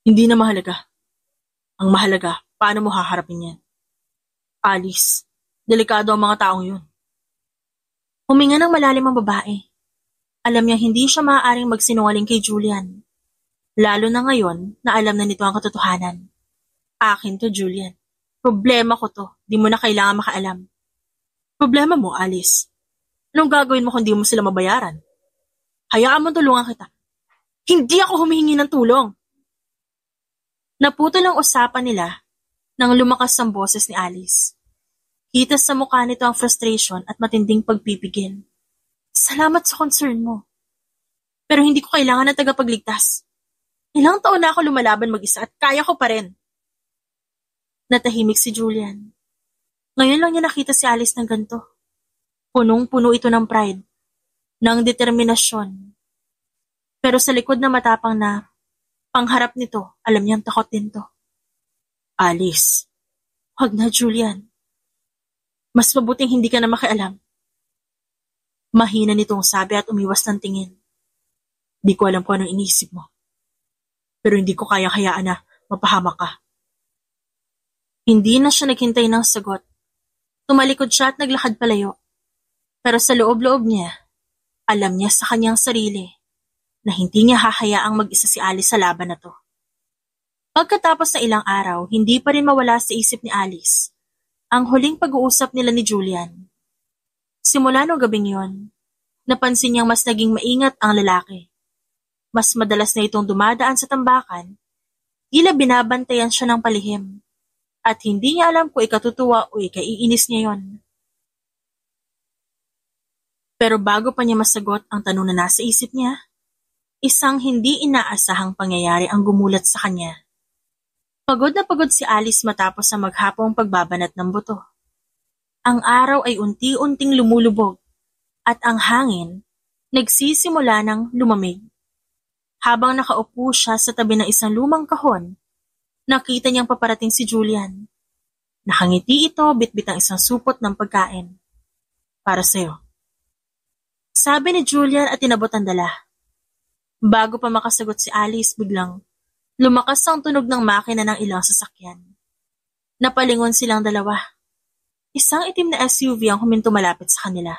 Hindi na mahalaga. Ang mahalaga, paano mo haharapin yan? Alice, delikado ang mga taong yun. Huminga ng malalim ang babae. Alam niya hindi siya maaaring magsinungaling kay Julian. Lalo na ngayon na alam na nito ang katotohanan. Akin to, Julian. Problema ko to. Di mo na kailangan makaalam. Problema mo, Alice. Anong gagawin mo kung di mo sila mabayaran? Hayaan mo tulungan kita. Hindi ako humihingi ng tulong. Naputol ang usapan nila nang lumakas ang boses ni Alice. Kita sa mukha nito ang frustration at matinding pagpipigil. Salamat sa concern mo. Pero hindi ko kailangan ng tagapagligtas. Ilang taon na ako lumalaban mag-isa at kaya ko pa rin. Natahimik si Julian. Ngayon lang niya nakita si Alice ng ganito. Punong-puno ito ng pride, ng determinasyon. Pero sa likod na matapang na pangharap nito, alam niyang takot din to. Alice, huwag na, Julian. Mas mabuting hindi ka na makialam. Mahina nitong sabi at umiwas ng tingin. Di ko alam kung anong iniisip mo. Pero hindi ko kayang hayaan na mapahamak ka. Hindi na siya naghintay ng sagot. Tumalikod siya at naglakad palayo. Pero sa loob-loob niya, alam niya sa kanyang sarili na hindi niya hahayaang mag-isa si Alice sa laban na to. Pagkatapos ng ilang araw, hindi pa rin mawala sa isip ni Alice ang huling pag-uusap nila ni Julian. Simula noong gabing yon, napansin niyang mas naging maingat ang lalaki. Mas madalas na itong dumadaan sa tambakan, tila binabantayan siya ng palihim, at hindi niya alam kung ikatutuwa o ikaiinis niya yon. Pero bago pa niya masagot ang tanong na nasa isip niya, isang hindi inaasahang pangyayari ang gumulat sa kanya. Pagod na pagod si Alice matapos ang maghapong pagbabanat ng buto. Ang araw ay unti-unting lumulubog at ang hangin nagsisimula ng lumamig. Habang nakaupo siya sa tabi ng isang lumang kahon, nakita niyang paparating si Julian. Nakangiti ito bitbit ang isang supot ng pagkain. Para sa'yo. Sabi ni Julian at inabot ang dala. Bago pa makasagot si Alice, biglang lumakas ang tunog ng makina ng ilang sasakyan. Napalingon silang dalawa. Isang itim na SUV ang huminto malapit sa kanila.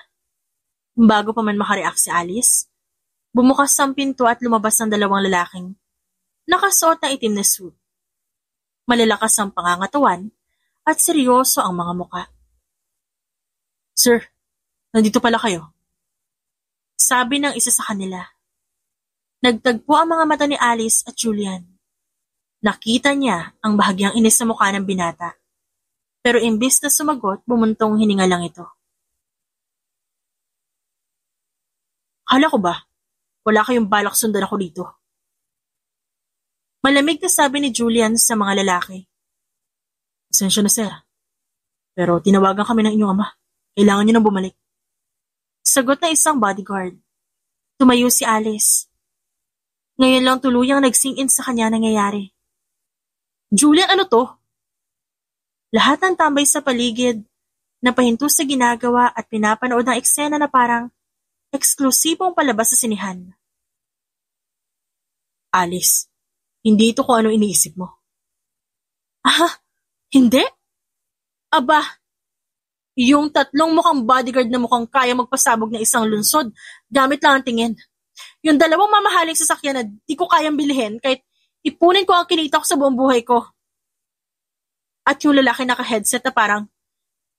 Bago pa man makareact si Alice, bumukas ang pinto at lumabas ang dalawang lalaking nakasuot ng itim na suit. Malalakas ang pangangatawan at seryoso ang mga muka. Sir, nandito pala kayo. Sabi ng isa sa kanila. Nagtagpo ang mga mata ni Alice at Julian. Nakita niya ang bahagyang inis sa mukha ng binata. Pero imbis na sumagot, bumuntong hininga lang ito. Hala ko ba? Wala kayong balak sundan ako dito. Malamig na sabi ni Julian sa mga lalaki. Pasensya na, sir. Pero tinawagan kami ng inyong ama. Kailangan niyo nang bumalik. Sagot na isang bodyguard. Tumayo si Alice. Ngayon lang tuluyang nag-sink in sa kanya nangyayari. Julian, ano to? Lahat ng tambay sa paligid, napahinto sa ginagawa at pinapanood ng eksena na parang eksklusibong palabas sa sinihan. Alice, hindi ito kung ano iniisip mo. Ah, hindi? Aba, yung tatlong mukhang bodyguard na mukhang kaya magpasabog ng isang lunsod, gamit lang ang tingin. Yung dalawang mamahaling sasakyan na di ko kayang bilhin kahit ipunin ko ang kinita ko sa buong buhay ko. At yung lalaki naka-headset na parang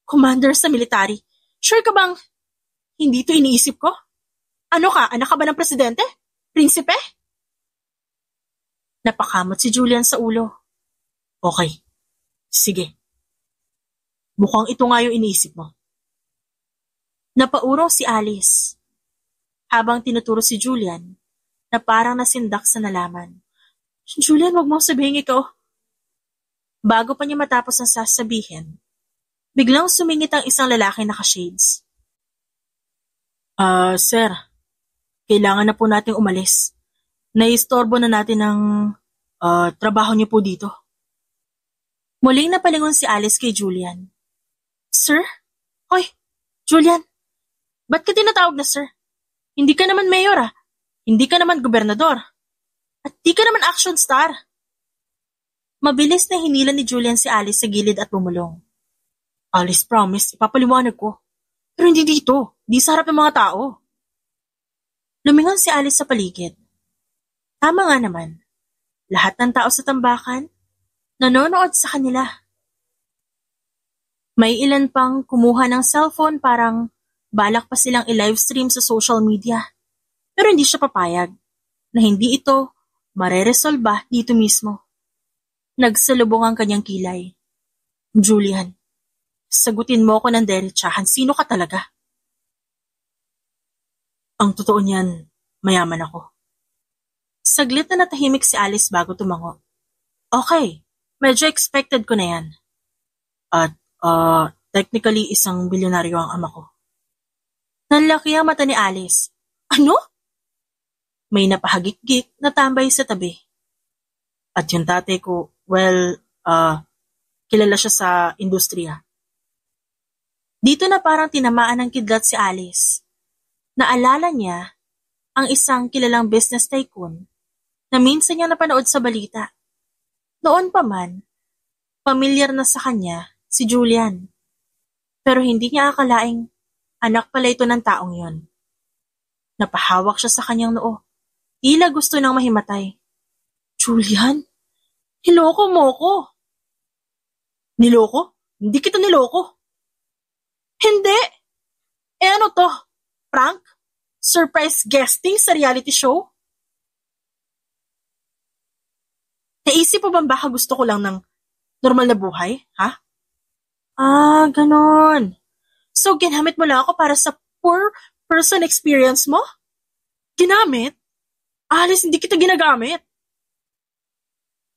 commander sa military. Sure ka bang hindi ito iniisip ko? Ano ka? Anak ka ba ng presidente? Prinsipe? Napakamot si Julian sa ulo. Okay. Sige. Mukhang ito nga yung iniisip mo. Napaurong si Alice. Habang tinuturo si Julian, na parang nasindak sa nalaman. Julian, wag mong sabihin ikaw. Bago pa niya matapos ang sasabihin, biglang sumingit ang isang lalaki naka-shades. Sir, kailangan na po nating umalis. Naiistorbo na natin ang trabaho niyo po dito. Muling napalingon si Alice kay Julian. Sir? Hoy, Julian, ba't ka tinatawag na sir? Hindi ka naman mayor ah. Hindi ka naman gobernador. At di ka naman action star. Mabilis na hinila ni Julian si Alice sa gilid at bumulong. Alice, promise, ipapaliwanag ko. Pero hindi dito, di sa harap ng mga tao. Lumingon si Alice sa paligid. Tama nga naman. Lahat ng tao sa tambakan, nanonood sa kanila. May ilan pang kumuha ng cellphone parang balak pa silang i-livestream sa social media. Pero hindi siya papayag na hindi ito mareresolba dito mismo. Nagsalubong ang kanyang kilay. Julian, sagutin mo ako ng derechahan, sino ka talaga? Ang totoo niyan, mayaman ako. Saglit na natahimik si Alice bago tumango. Okay, medyo expected ko na yan. At technically isang bilyonaryo ang ama ko. Nanlaki ang mata ni Alice. Ano? May napahagik-gik na tambay sa tabi. At yung tatay ko, well, kilala siya sa industriya. Dito na parang tinamaan ng kidlat si Alice. Naalala niya ang isang kilalang business tycoon na minsan niya napanood sa balita. Noon pa man, pamilyar na sa kanya si Julian. Pero hindi niya akalaing anak pala ito ng taong yon. Napahawak siya sa kanyang noo. Tila gusto nang mahimatay. Julian, niloko mo ko. Niloko? Hindi kita niloko. Hindi! Ano to? Prank? Surprise guesting sa reality show? Naisip mo baka gusto ko lang ng normal na buhay, ha? Ganon. So, ginamit mo lang ako para sa poor person experience mo? Ginamit? Alice, hindi kita ginagamit.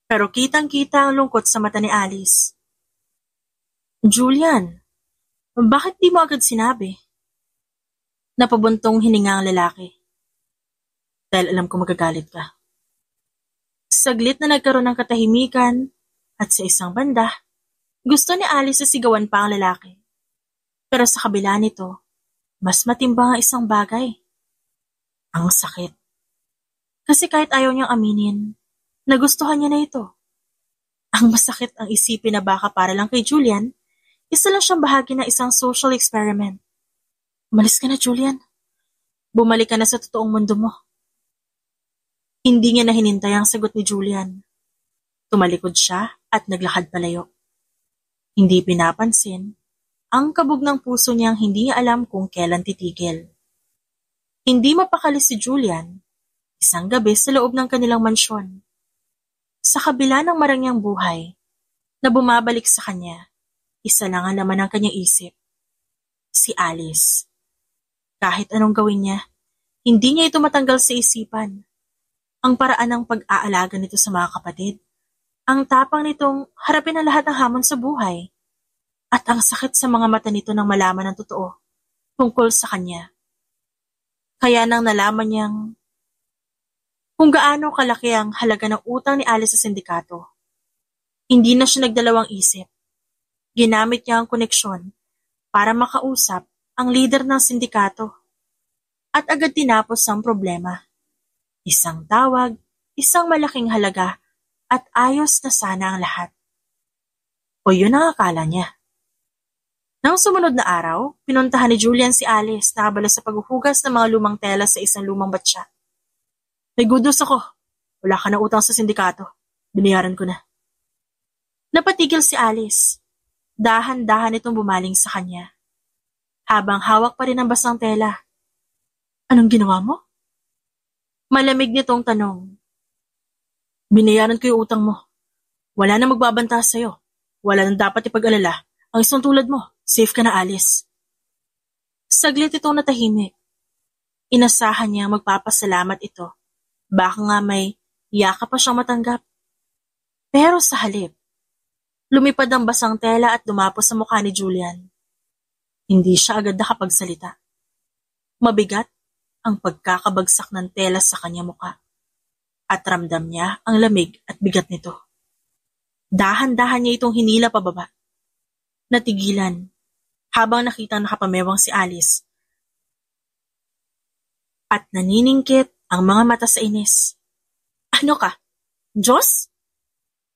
Pero kitang-kita ang lungkot sa mata ni Alice. Julian, bakit di mo agad sinabi? Napabuntong hininga ang lalaki. Dahil alam ko magagalit ka. Saglit na nagkaroon ng katahimikan at sa isang banda, gusto ni Alice na sigawan pa ang lalaki. Pero sa kabila nito, mas matimbang ang isang bagay. Ang sakit. Kasi kahit ayaw niyang aminin, nagustuhan niya na ito. Ang masakit ang isipin na baka para lang kay Julian, isa lang siyang bahagi ng isang social experiment. Umalis ka na, Julian. Bumalik ka na sa totoong mundo mo. Hindi niya na hinintay ang sagot ni Julian. Tumalikod siya at naglakad palayo. Hindi pinapansin ang kabog ng puso niyang hindi niya alam kung kailan titigil. Hindi mapakali si Julian isang gabi sa loob ng kanilang mansyon. Sa kabila ng marangyang buhay na bumabalik sa kanya, isa lang ang laman ng kanyang isip. Si Alice. Kahit anong gawin niya, hindi niya ito matanggal sa isipan. Ang paraan ng pag-aalaga nito sa mga kapatid, ang tapang nitong harapin ang lahat ng hamon sa buhay, at ang sakit sa mga mata nito nang malaman ng totoo tungkol sa kanya. Kaya nang nalaman niyang kung gaano kalaki ang halaga ng utang ni Alice sa sindikato, hindi na siya nagdalawang isip. Ginamit niya ang koneksyon para makausap ang leader ng sindikato at agad tinapos ang problema. Isang tawag, isang malaking halaga, at ayos na sana ang lahat. O yun ang akala niya. Nang sumunod na araw, pinuntahan ni Julian si Alice na abala sa paghuhugas ng mga lumang tela sa isang lumang batya. May good news ako. Wala ka na utang sa sindikato. Binayaran ko na. Napatigil si Alice. Dahan-dahan itong bumaling sa kanya. Habang hawak pa rin ang basang tela. Anong ginawa mo? Malamig nitong tanong. Binayaran ko yung utang mo. Wala na magbabanta sa'yo. Wala nang dapat ipag-alala. Ang isang tulad mo, safe ka na, Alice. Saglit itong natahimik. Inasahan niya magpapasalamat ito. Baka nga may yaka pa siyang matanggap. Pero sa halip, lumipad ang basang tela at dumapos sa mukha ni Julian. Hindi siya agad nakapagsalita. Mabigat ang pagkakabagsak ng tela sa kanya mukha. At ramdam niya ang lamig at bigat nito. Dahan-dahan niya itong hinila pababa. Natigilan habang nakita nakapamewang si Alice. At naniningkit ang mga mata sa inis. Ano ka? Diyos?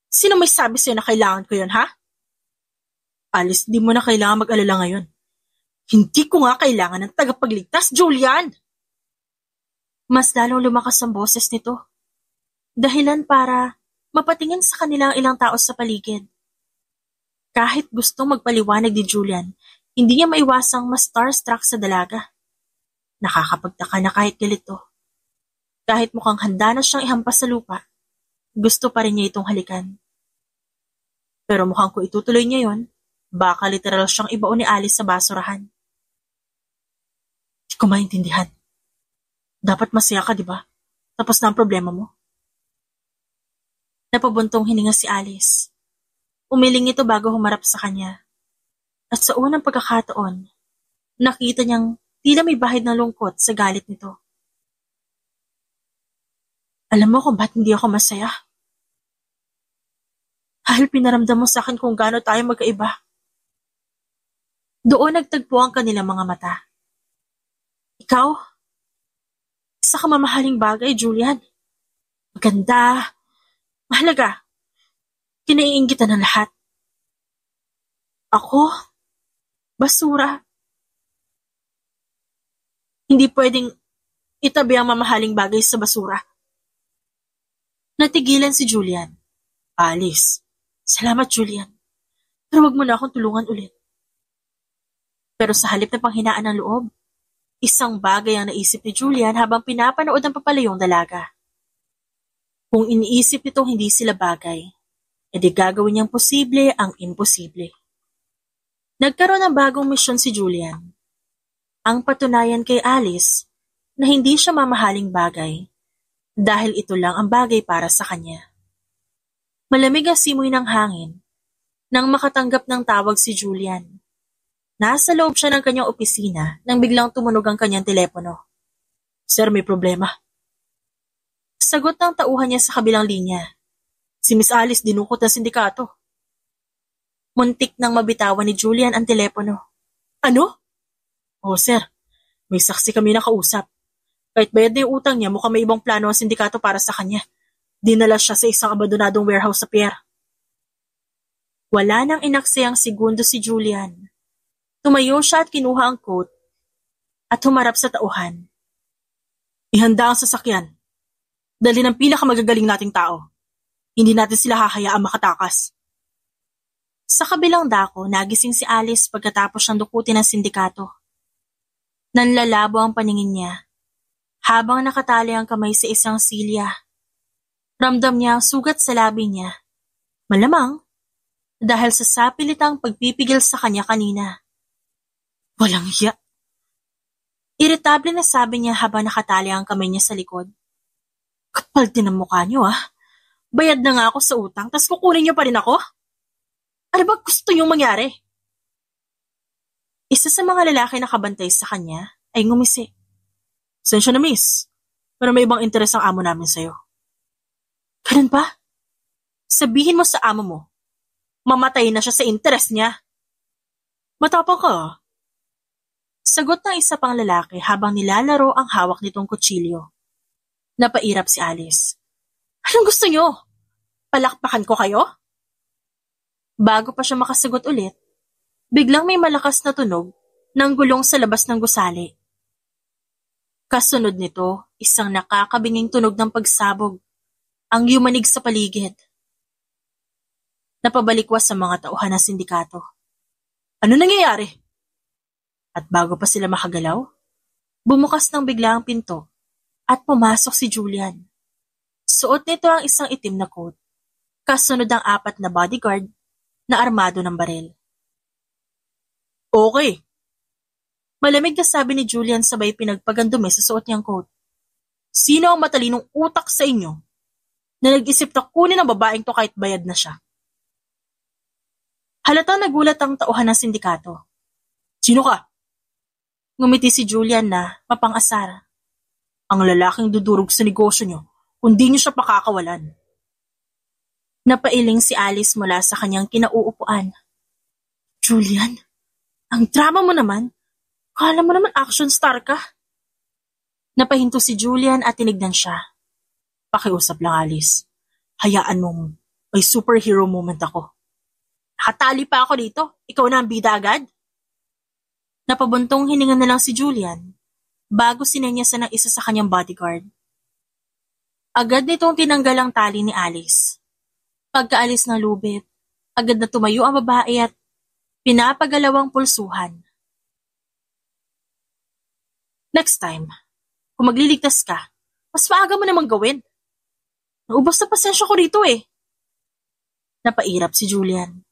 Sino may sabi sa'yo na kailangan ko yun, ha? Alice, di mo na kailangan mag-alala ngayon. Hindi ko nga kailangan ng tagapagligtas, Julian! Mas lalong lumakas ang boses nito. Dahilan para mapatingin sa kanilang ilang tao sa paligid. Kahit gustong magpaliwanag ni Julian, hindi niya maiwasang mas starstruck sa dalaga. Nakakapagtaka na kahit galito. Kahit mukhang handa na siyang ihampas sa lupa, gusto pa rin niya itong halikan. Pero mukhang kung itutuloy niya yon, baka literal siyang ibaon ni Alice sa basurahan. Hindi ko maintindihan. Dapat masaya ka, di ba? Tapos na ang problema mo. Napabuntong hininga si Alice. Umiling ito bago humarap sa kanya. At sa unang pagkakataon, nakita niyang tila may bahid ng lungkot sa galit nito. Alam mo kung ba't hindi ako masaya? Dahil pinaramdam mo sa akin kung gaano tayo magkaiba. Doon nagtagpo ang kanilang mga mata. Ikaw, isa ka mamahaling bagay, Julian. Maganda, mahalaga, kinaiinggitan ng lahat. Ako, basura. Hindi pwedeng itabi ang mamahaling bagay sa basura. Natigilan si Julian. Alice, salamat Julian. Pero wag mo na akong tulungan ulit. Pero sa halip na panghinaan ng loob, isang bagay ang naisip ni Julian habang pinapanood ang papalayong dalaga. Kung iniisip nitong hindi sila bagay, edi gagawin niyang posible ang imposible. Nagkaroon ng bagong misyon si Julian. Ang patunayan kay Alice na hindi siya mamahaling bagay dahil ito lang ang bagay para sa kanya. Malamig ang simoy ng hangin nang makatanggap ng tawag si Julian. Nasa loob siya ng kanyang opisina nang biglang tumunog ang kanyang telepono. Sir, may problema. Sagot ng tauhan niya sa kabilang linya. Si Miss Alice dinukot ng sindikato. Muntik nang mabitawan ni Julian ang telepono. Ano? Oh, sir. May saksi kami na kausap. Kahit bayad na yung utang niya, mukhang may ibang plano ang sindikato para sa kanya. Dinala siya sa isang abandonadong warehouse sa pier. Wala nang inaksayang segundo si Julian. Tumayo siya at kinuha ang coat at humarap sa tauhan. Ihanda ang sasakyan. Dali ng pinakamagagaling nating tao. Hindi natin sila hahayaang makatakas. Sa kabilang dako, nagising si Alice pagkatapos siyang dukutin ng sindikato. Nanlalabo ang paningin niya habang nakatali ang kamay sa isang silya. Ramdam niya ang sugat sa labi niya. Malamang dahil sa sapilitang pagpipigil sa kanya kanina. Walang hiya. Iritable na sabi niya habang nakatali ang kamay niya sa likod. Kapal din ang mukha niyo Bayad na nga ako sa utang, tas kukunin niyo pa rin ako? Ano ba gusto niyong mangyari? Isa sa mga lalaki na kabantay sa kanya ay ngumisi. Sensya na miss, pero may ibang interes ang amo namin sa'yo. Ganun ba? Sabihin mo sa amo mo, mamatay na siya sa interes niya. Matapang ka Sagot ng isa pang lalaki habang nilalaro ang hawak nitong kutsilyo. Napairap si Alice. Anong gusto niyo? Palakpakan ko kayo? Bago pa siya makasagot ulit, biglang may malakas na tunog ng gulong sa labas ng gusali. Kasunod nito, isang nakakabinging tunog ng pagsabog, ang yumanig sa paligid. Napabalikwas sa mga tauhan ng sindikato. Ano nangyayari? At bago pa sila makagalaw, bumukas ng bigla ang pinto at pumasok si Julian. Suot nito ang isang itim na coat, kasunod ang 4 na bodyguard na armado ng baril. Okay. Malamig na sabi ni Julian sabay pinagpagandumi sa suot niyang coat. Sino ang matalinong utak sa inyo na nag-isip na kunin ang babaeng to kahit bayad na siya? Halatang nagulat ang tauhan ng sindikato. Sino ka? Ngumiti si Julian na mapang-asar. Ang lalaking dudurog sa negosyo niyo, kundi niyo siya pakakawalan. Napailing si Alice mula sa kanyang kinauupuan. Julian, Ang drama mo naman. Kala mo naman action star ka. Napahinto si Julian at tinignan siya. Pakiusap lang, Alice. Hayaan mong may superhero moment ako. Nakatali pa ako dito. Ikaw na ang bida agad. Napabuntong hininga na lang si Julian bago sinenyasan ng isa sa kanyang bodyguard. Agad nitong tinanggal ang tali ni Alice. Pagkaalis ng lubid, agad na tumayo ang babae at pinapagalawang pulsuhan. Next time, kung magliligtas ka, mas maaga mo namang gawin. Naubos na pasensya ko rito eh. Napairap si Julian.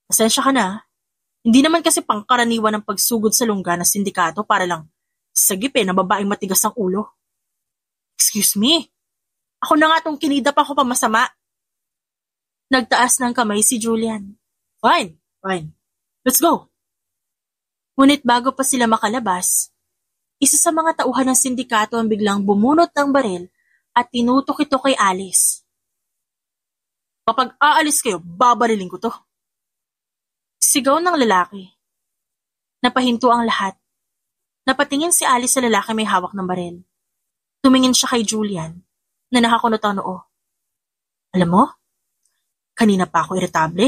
Pasensya ka na. Hindi naman kasi pangkaraniwan ang pagsugod sa lungga ng sindikato para lang sagipin ng babaeng matigas ang ulo. Excuse me. Ako na nga tong kinidap ako pa masama. Nagtaas ng kamay si Julian. Fine. Let's go. Ngunit bago pa sila makalabas, isa sa mga tauhan ng sindikato ang biglang bumunot ng baril at tinutok ito kay Alice. Kapag aalis kayo, babarilin ko to. Sigaw ng lalaki. Napahinto ang lahat. Napatingin si Alice sa lalaki may hawak ng baril. Tumingin siya kay Julian na nakakunot ang noo. Alam mo, kanina pa ako iritable.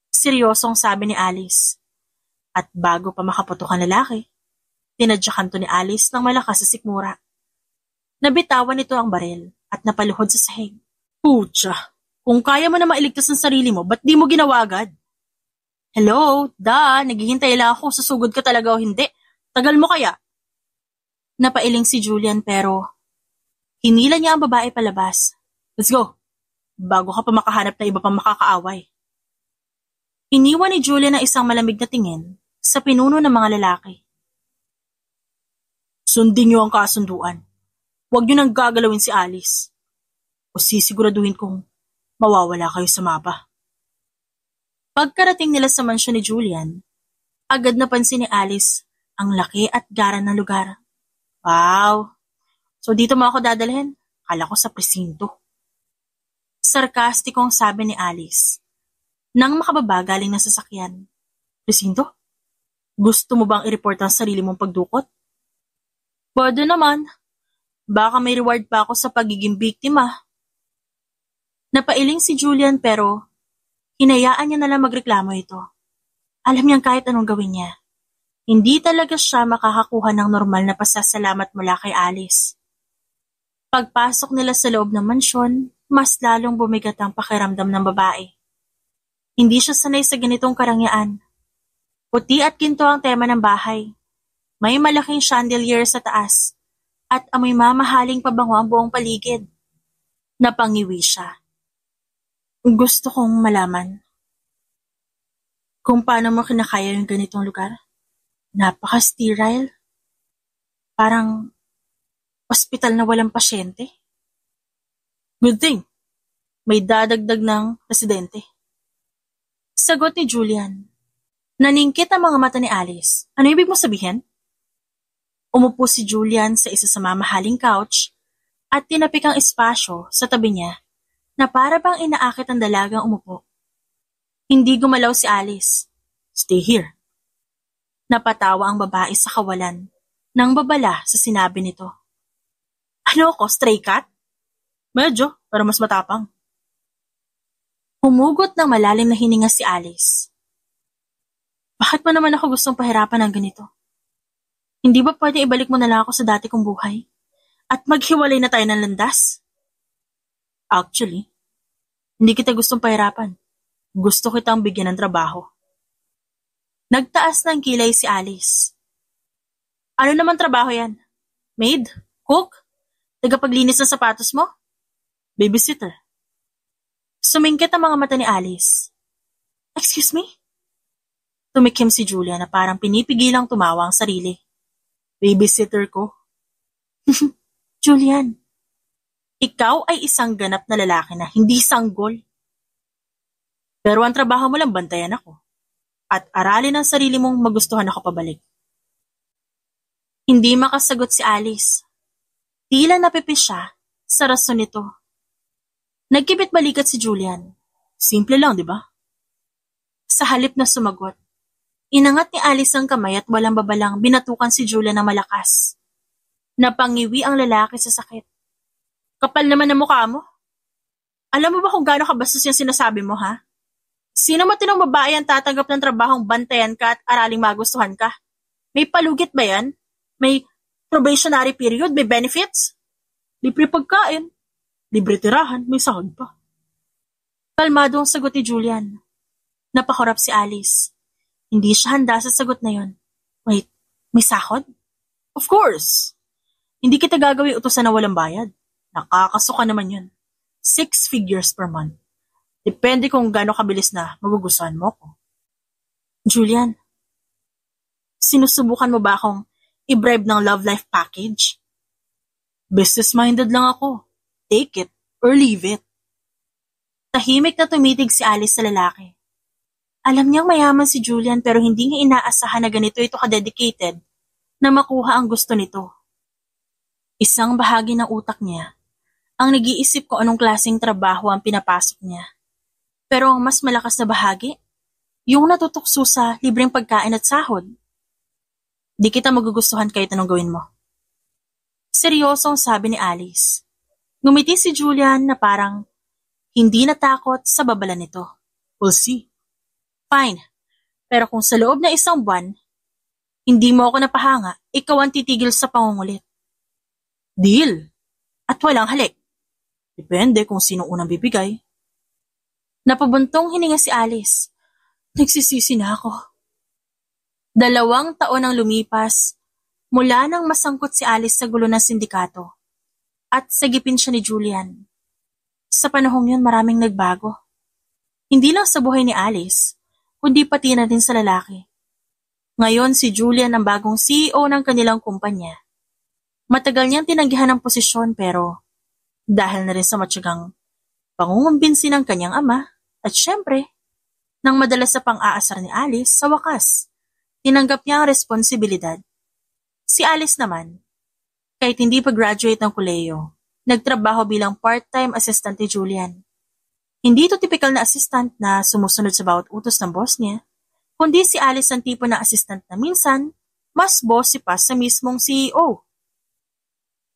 Seryosong sabi ni Alice. At bago pa makaputok ang lalaki, tinadyakan to ni Alice ng malakas sa sikmura. Nabitawan nito ang baril at napaluhod sa sahig. Pucha, kung kaya mo na mailigtas ang sarili mo, ba't di mo ginawa agad? Hello, naghihintay lang ako, susugod ka talaga o hindi. Tagal mo kaya? Napailing si Julian pero hinila niya ang babae palabas. Let's go, bago ka pa makahanap na iba pang makakaaway. Iniwan ni Julian ang isang malamig na tingin sa pinuno ng mga lalaki. Sundin niyo ang kasunduan. Huwag niyo nang gagalawin si Alice. O sisiguraduhin kong mawawala kayo sa mapa. Pagkarating nila sa mansyon ni Julian, agad napansin ni Alice ang laki at garan ng lugar. Wow! So dito mo ako dadalhin? Kala ko sa presinto. Sarkastikong sabi ni Alice. Nang makababa galing ng sasakyan. Presinto? Gusto mo bang i-report ang sarili mong pagdukot? Pwede naman. Baka may reward pa ako sa pagiging biktima. Napailing si Julian pero hinayaan niya na lang magreklamo ito. Alam niyang kahit anong gawin niya, hindi talaga siya makakakuha ng normal na pasasalamat mula kay Alice. Pagpasok nila sa loob ng mansyon, mas lalong bumigat ang pakiramdam ng babae. Hindi siya sanay sa ganitong karangyaan. Puti at ginto ang tema ng bahay. May malaking chandelier sa taas at amoy mamahaling pabango ang buong paligid. Napangiwi siya. Gusto kong malaman kung paano mo kinakaya yung ganitong lugar. Napaka-sterile. Parang ospital na walang pasyente. Good thing, may dadagdag ng residente. Sagot ni Julian. Naningkit ang mga mata ni Alice. Ano ibig mo sabihin? Umupo si Julian sa isa sa mamahaling couch at tinapik ang espasyo sa tabi niya na para bang inaakit ang dalagang umupo. Hindi gumalaw si Alice. Stay here. Napatawa ang babae sa kawalan nang babala sa sinabi nito. Ano ako, stray cat? Medyo, pero mas matapang. Humugot ng malalim na hininga si Alice. Bakit mo naman ako gustong pahirapan ng ganito? Hindi ba pwede ibalik mo na lang ako sa dati kong buhay? At maghiwalay na tayo ng landas? Actually, hindi kita gustong pahirapan. Gusto kitang bigyan ng trabaho. Nagtaas ng kilay si Alice. Ano naman trabaho yan? Maid? Cook? Tagapaglinis ng sapatos mo? Babysitter? Sumingkit ang mga mata ni Alice. Excuse me? Tumikim si Julia na parang pinipigilang tumawa ang sarili. Babysitter ko? Julian, ikaw ay isang ganap na lalaki na hindi sanggol. Pero ang trabaho mo lang bantayan ako at aralin ang sarili mong magustuhan ako pabalik. Hindi makasagot si Alice. Tila napipis siya sa rason nito. Nagkibit balikat si Julian. Simple lang, di ba? Sa halip na sumagot, Inangat ni Alice ang kamay at walang babalang binatukan si Julian ng malakas. Napangiwi ang lalaki sa sakit. Kapal naman ang mukha mo. Alam mo ba kung gaano kabastos yung sinasabi mo, ha? Sino matinong babae ang tatanggap ng trabahong bantayan ka at araling magustuhan ka? May palugit ba yan? May probationary period? May benefits? Libre pagkain? Libre tirahan? May sahod pa. Kalmado ang sagot ni Julian. Napakurap si Alice. Hindi siya handa sa sagot na yon. Wait, may sahod? Of course! Hindi kita gagawin utusan na walang bayad. Nakakasuka naman yun. 6 figures per month. Depende kung gaano kabilis na magugustuhan mo ko. Julian, sinusubukan mo ba akong i-bribe ng love life package? Business-minded lang ako. Take it or leave it. Tahimik na tumitig si Alice sa lalaki. Alam niyang mayaman si Julian pero hindi niya inaasahan na ganito ito ka-dedicated na makuha ang gusto nito. Isang bahagi ng utak niya ang nag-iisip kung anong klaseng trabaho ang pinapasok niya. Pero ang mas malakas na bahagi, yung natutukso sa libreng pagkain at sahod. Di kita magugustuhan kahit anong gawin mo. Seryoso ang sabi ni Alice. Ngumiti si Julian na parang hindi natakot sa babala nito. We'll see. Fine, pero kung sa loob na isang buwan, hindi mo ako napahanga, ikaw ang titigil sa pangungulit. Deal. At walang halik. Depende kung sino unang bibigay. Napabuntong hininga si Alice. Nagsisisi na ako. 2 taon ang lumipas mula nang masangkot si Alice sa gulo ng sindikato at sagipin siya ni Julian. Sa panahong yun maraming nagbago. Hindi lang sa buhay ni Alice, kundi pati na din sa lalaki. Ngayon si Julian ang bagong CEO ng kanilang kumpanya. Matagal niyang tinanggihan ang posisyon pero dahil na rin sa matyagang pangungumbinsi ng kanyang ama at syempre, nang madalas sa pang-aasar ni Alice, sa wakas, tinanggap niya ang responsibilidad. Si Alice naman, kahit hindi pa graduate ng kolehiyo, nagtrabaho bilang part-time assistant ni Julian. Hindi ito typical na assistant na sumusunod sa bawat utos ng boss niya, kundi si Alice ang tipo ng assistant na minsan, mas bossy pa sa mismong CEO.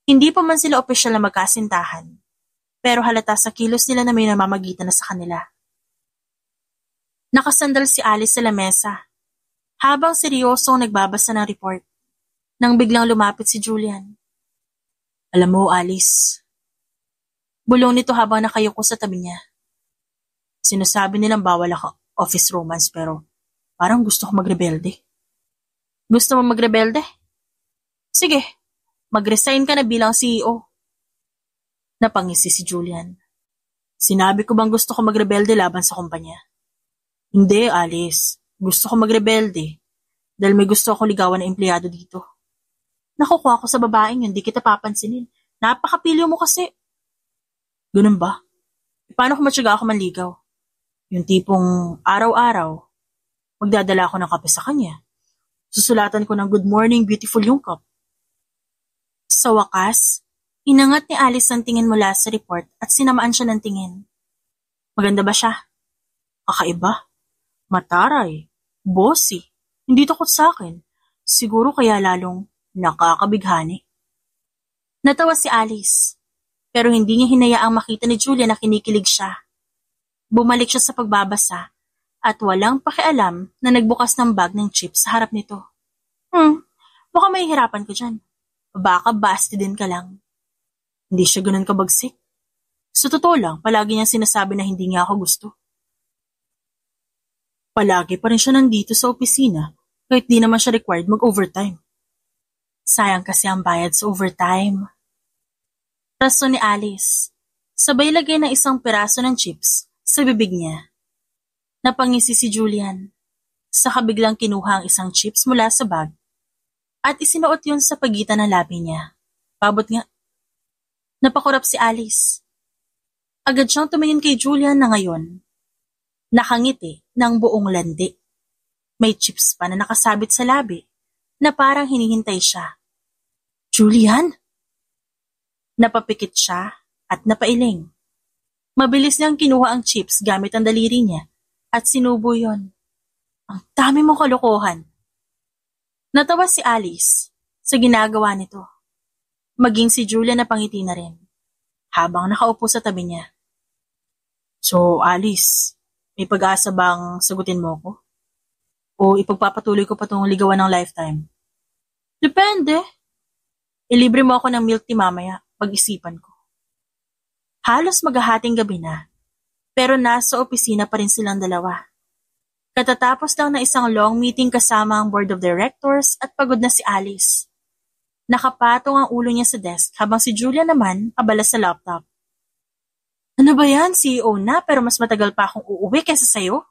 Hindi pa man sila opisyal na magkasintahan, pero halata sa kilos nila na may namamagitan na sa kanila. Nakasandal si Alice sa lamesa, habang seryosong nagbabasa ng report, nang biglang lumapit si Julian. Alam mo, Alice, bulong nito habang nakayuko sa tabi niya. Sinasabi nilang bawal ako office romance pero parang gusto ko magrebelde. Gusto mo magrebelde? Sige, mag-resign ka na bilang CEO. Napangisi si Julian. Sinabi ko bang gusto ko magrebelde laban sa kumpanya? Hindi, Alice. Gusto ko magrebelde dahil may gusto ako ligawan na empleyado dito. Nakukuha ko sa babaeng yun, di kita papansinin. Napakapilyo mo kasi. Ganun ba? Paano kung matyaga ako manligaw? Yung tipong araw-araw, magdadala ako ng kape sa kanya. Susulatan ko ng good morning, beautiful yung cup. Sa wakas, inangat ni Alice ang tingin mula sa report at sinamaan siya ng tingin. Maganda ba siya? Kakaiba? Mataray? Bossy? Hindi takot sa akin. Siguro kaya lalong nakakabighani. Natawa si Alice, pero hindi niya hinayaang makita ni Julia na kinikilig siya. Bumalik siya sa pagbabasa at walang pakialam na nagbukas ng bag ng chips sa harap nito. Baka mahihirapan ka dyan. Baka basti din ka lang. Hindi siya ganun kabagsik. Sa totoo lang, palagi niyang sinasabi na hindi niya ako gusto. Palagi pa rin siya nandito sa opisina kahit di naman siya required mag-overtime. Sayang kasi ang bayad sa overtime. Rason ni Alice, sabay lagay ng isang piraso ng chips sa bibig niya. Napangisi si Julian. Saka biglang kinuha ang isang chips mula sa bag at isinuot yun sa pagitan ng labi niya. Pabot nga. Napakurap si Alice. Agad siyang tumingin kay Julian na ngayon. Nakangiti ng buong landi. May chips pa na nakasabit sa labi na parang hinihintay siya. Julian? Napapikit siya at napailing. Mabilis niyang kinuha ang chips gamit ang daliri niya at sinubo yon. Ang dami mong kalokohan. Natawa si Alice sa ginagawa nito. Maging si Julian napangiti na rin, habang nakaupo sa tabi niya. So, Alice, may pag-asa bang sagutin mo ko? O ipagpapatuloy ko pa itong ligawan ng lifetime? Depende. Ilibre mo ako ng milk tea mamaya, pag-isipan ko. Halos maghahating gabi na, pero nasa opisina pa rin silang dalawa. Katatapos lang na isang long meeting kasama ang board of directors at pagod na si Alice. Nakapatong ang ulo niya sa desk habang si Julia naman abala sa laptop. Ano ba yan, CEO na pero mas matagal pa akong uuwi kaysa sayo?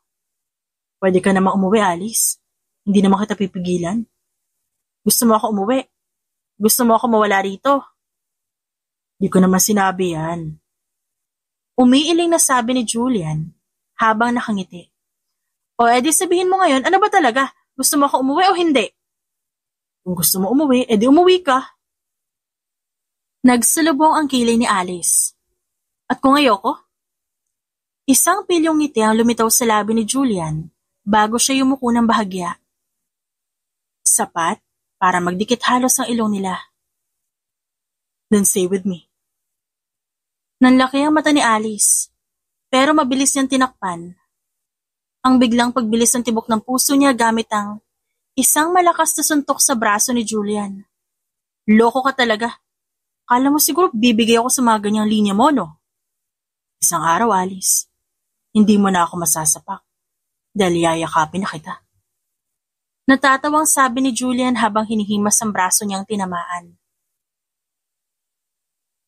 Pwede ka namang umuwi, Alice. Hindi naman kita pipigilan. Gusto mo ako umuwi? Gusto mo ako mawala rito? Di ko naman sinabi yan. Umiiling na sabi ni Julian habang nakangiti. O edi sabihin mo ngayon, ano ba talaga? Gusto mo ako umuwi o hindi? Kung gusto mo umuwi, edi umuwi ka. Nagsalubong ang kilay ni Alice. At kung ayoko? Isang pilyong ngiti ang lumitaw sa labi ni Julian bago siya yumuko ng bahagya. Sapat para magdikit halos ang ilong nila. Then stay with me. Nanlaki ang mata ni Alice, pero mabilis niyang tinakpan. Ang biglang pagbilis ng tibok ng puso niya gamit ang isang malakas na suntok sa braso ni Julian. Loko ka talaga. Kala mo siguro bibigay ako sa mga ganyang linya mo, no? Isang araw, Alice, hindi mo na ako masasapak dahil yayakapin na kita. Natatawang sabi ni Julian habang hinihimas ang braso niyang tinamaan.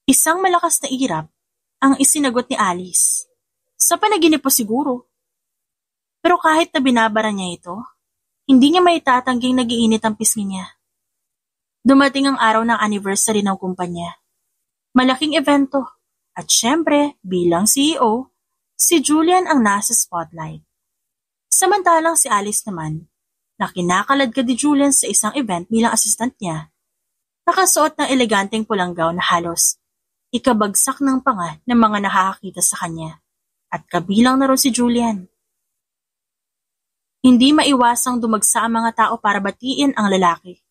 Isang malakas na irap ang isinagot ni Alice. Sa panaginip po siguro. Pero kahit na binabara niya ito, hindi niya maitatangging nagiinit ang pisngi niya. Dumating ang araw ng anniversary ng kumpanya. Malaking evento. At syempre, bilang CEO, si Julian ang nasa spotlight. Samantalang si Alice naman, na kinakaladkad ni Julian sa isang event bilang assistant niya, nakasuot ng eleganteng pulang gown na halos ikabagsak ng panga ng mga nakakakita sa kanya. At kabilang na rin si Julian. Hindi maiwasang dumagsa ang mga tao para batiin ang lalaki.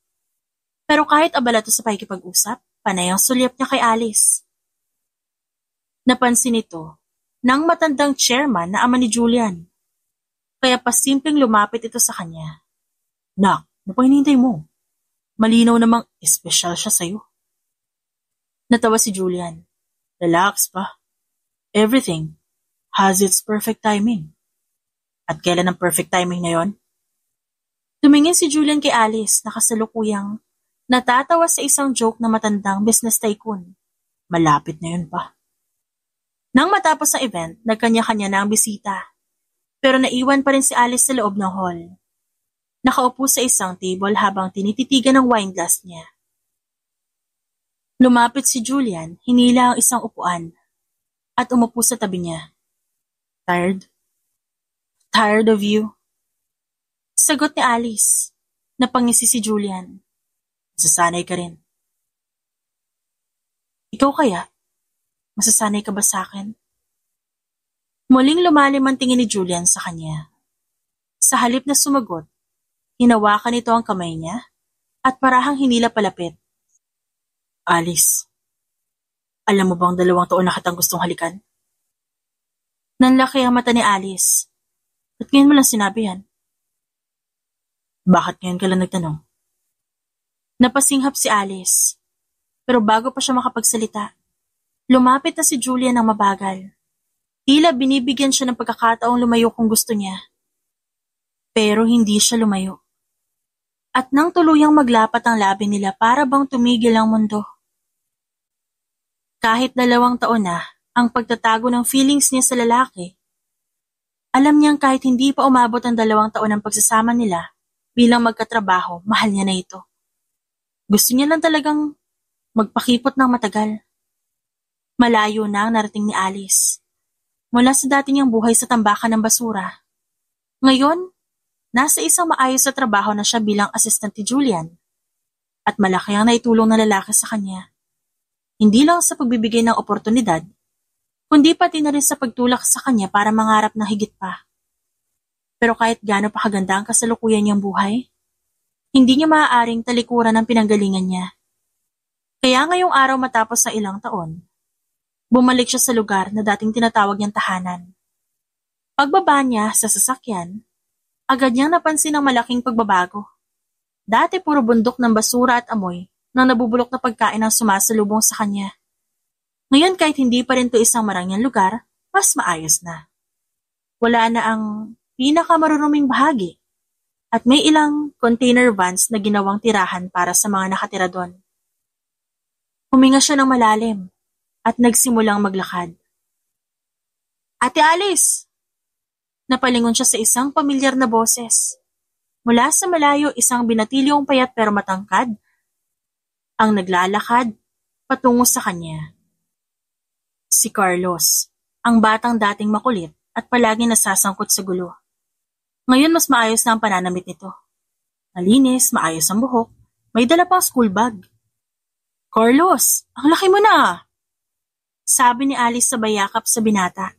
Pero kahit abala to sa pakikipag-usap, panay ang sulyap niya kay Alice. Napansin ito ng matandang chairman na ama ni Julian. Kaya pasimpleng lumapit ito sa kanya. Nak, ano pang hinihintay mo? Malinaw namang espesyal siya sa'yo. Natawa si Julian. Relax pa. Everything has its perfect timing. At kailan ang perfect timing na yon? Tumingin si Julian kay Alice na kasalukuyang natatawa sa isang joke na matandang business tycoon. Malapit na yun pa. Nang matapos ang event, nagkanya-kanya na ang bisita. Pero naiwan pa rin si Alice sa loob ng hall. Nakaupo sa isang table habang tinititigan ng wine glass niya. Lumapit si Julian, hinila ang isang upuan, at umupo sa tabi niya. Tired? Tired of you? Sagot ni Alice. Napangisi si Julian. Masasanay ka rin. Ikaw kaya? Masasanay ka ba sa akin? Muling lumalim ang tingin ni Julian sa kanya. Sa halip na sumagot, hinawakan nito ang kamay niya at parahang hinila palapit. Alice, alam mo bang 2 taon na kitang gustong halikan? Nanlaki ang mata ni Alice. Ba't ngayon mo lang sinabi yan? Bakit ngayon ka lang nagtanong? Napasinghap si Alice. Pero bago pa siya makapagsalita, lumapit na si Julian ng mabagal. Tila binibigyan siya ng pagkakataong lumayo kung gusto niya. Pero hindi siya lumayo. At nang tuluyang maglapat ang labi nila para bang tumigil ang mundo. Kahit 2 taon na ang pagtatago ng feelings niya sa lalaki, alam niyang kahit hindi pa umabot ang 2 taon ng pagsasama nila bilang magkatrabaho, mahal niya na ito. Gusto niya lang talagang magpakipot ng matagal. Malayo na ang narating ni Alice. Mula sa dati niyang buhay sa tambakan ng basura. Ngayon, nasa isang maayos na trabaho na siya bilang assistant ni Julian. At malaki ang naitulong ng lalaki sa kanya. Hindi lang sa pagbibigay ng oportunidad, kundi pati na rin sa pagtulak sa kanya para mangarap ng higit pa. Pero kahit gaano pa kaganda ang kasalukuyan niyang buhay, hindi niya maaaring talikuran ang pinanggalingan niya. Kaya ngayong araw matapos sa ilang taon, bumalik siya sa lugar na dating tinatawag niyang tahanan. Pagbaba niya sa sasakyan, agad niyang napansin ang malaking pagbabago. Dati puro bundok ng basura at amoy ng nabubulok na pagkain ang sumasalubong sa kanya. Ngayon kahit hindi pa rin to isang marangyang lugar, mas maayos na. Wala na ang pinakamaruruming bahagi at may ilang container vans na ginawang tirahan para sa mga nakatira doon. Huminga siya ng malalim at nagsimulang maglakad. Ate Alice! Napalingon siya sa isang pamilyar na boses. Mula sa malayo isang binatilyong payat pero matangkad ang naglalakad patungo sa kanya. Si Carlos, ang batang dating makulit at palaging nasasangkot sa gulo. Ngayon mas maayos na ang pananamit nito. Malinis, maayos ang buhok, may dala pang school bag. Carlos, ang laki mo na! Sabi ni Alice sa bayakap sa binata.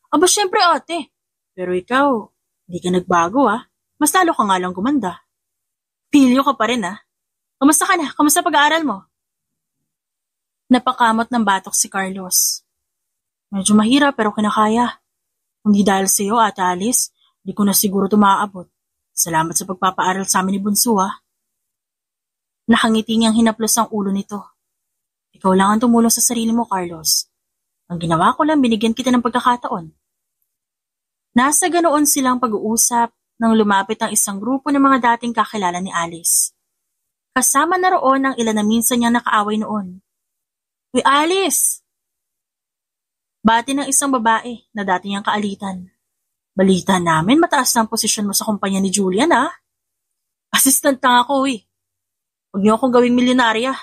Aba syempre ate, pero ikaw, di ka nagbago Mas lalo ka nga lang gumanda. Pilyo ka pa rin Kamusta ka na? Kamusta pag-aaral mo? Napakamot ng batok si Carlos. Medyo mahirap pero kinakaya. Hindi dahil sa iyo, Ate Alice, di ko na siguro tumaabot. Salamat sa pagpapaaral sa amin ni Bunso Nakangiti niyang hinaplos ang ulo nito. Ikaw lang ang tumulong sa sarili mo, Carlos. Ang ginawa ko lang, binigyan kita ng pagkakataon. Nasa ganoon silang pag-uusap nang lumapit ang isang grupo ng mga dating kakilala ni Alice. Kasama na roon ang ilan na minsan niyang nakaaway noon. Uy, Alice! Bati ng isang babae na dati niyang kaalitan. Balita namin mataas na ang posisyon mo sa kumpanya ni Julian Assistant lang ako Huwag niyo akong gawing milyonarya.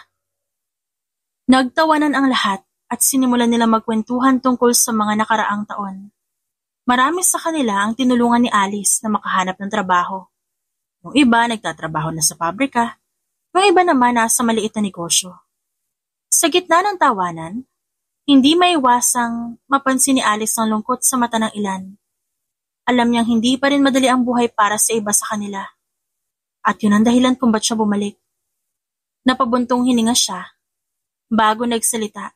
Nagtawanan ang lahat at sinimulan nila magkwentuhan tungkol sa mga nakaraang taon. Marami sa kanila ang tinulungan ni Alice na makahanap ng trabaho. Yung iba nagtatrabaho na sa pabrika, yung iba naman nasa maliit na negosyo. Sa gitna ng tawanan, hindi maiwasang mapansin ni Alice ang lungkot sa mata ng ilan. Alam niyang hindi pa rin madali ang buhay para sa iba sa kanila. At yun ang dahilan kung ba't siya bumalik. Napabuntong hininga siya, bago nagsalita.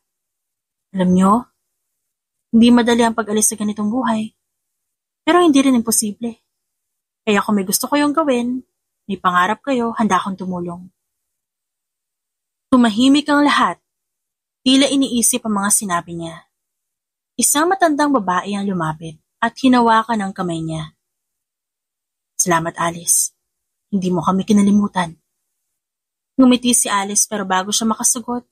Alam niyo, hindi madali ang pag-alis sa ganitong buhay. Pero hindi rin imposible. Kaya kung may gusto kayong gawin, may pangarap kayo, handa akong tumulong. Tumahimik ang lahat. Tila iniisip ang mga sinabi niya. Isang matandang babae ang lumapit at hinawakan ang kamay niya. Salamat, Alice. Hindi mo kami kinalimutan. Ngumiti si Alice pero bago siya makasagot,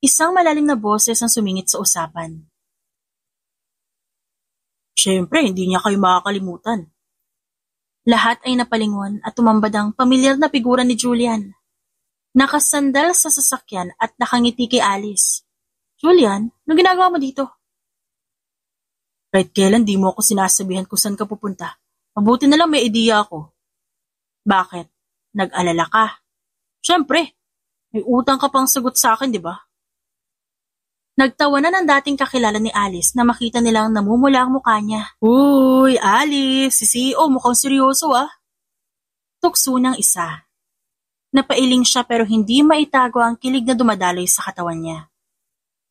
isang malalim na boses ang sumingit sa usapan. Siyempre, hindi niya kayo makakalimutan. Lahat ay napalingon at tumambad ang pamilyar na figura ni Julian. Nakasandal sa sasakyan at nakangiti kay Alice. Julian, anong ginagawa mo dito? Kahit kailan di mo ako sinasabihan kung saan ka pupunta. Mabuti na lang may ideya ako. Bakit? Nag-alala ka? Siyempre, may utang ka pang sagot sa akin, di ba? Nagtawanan ang dating kakilala ni Alice na makita nilang namumula ang mukha niya. Uy, Alice, si CEO mukhang seryoso Tukso ng isa. Napailing siya pero hindi maitago ang kilig na dumadaloy sa katawan niya.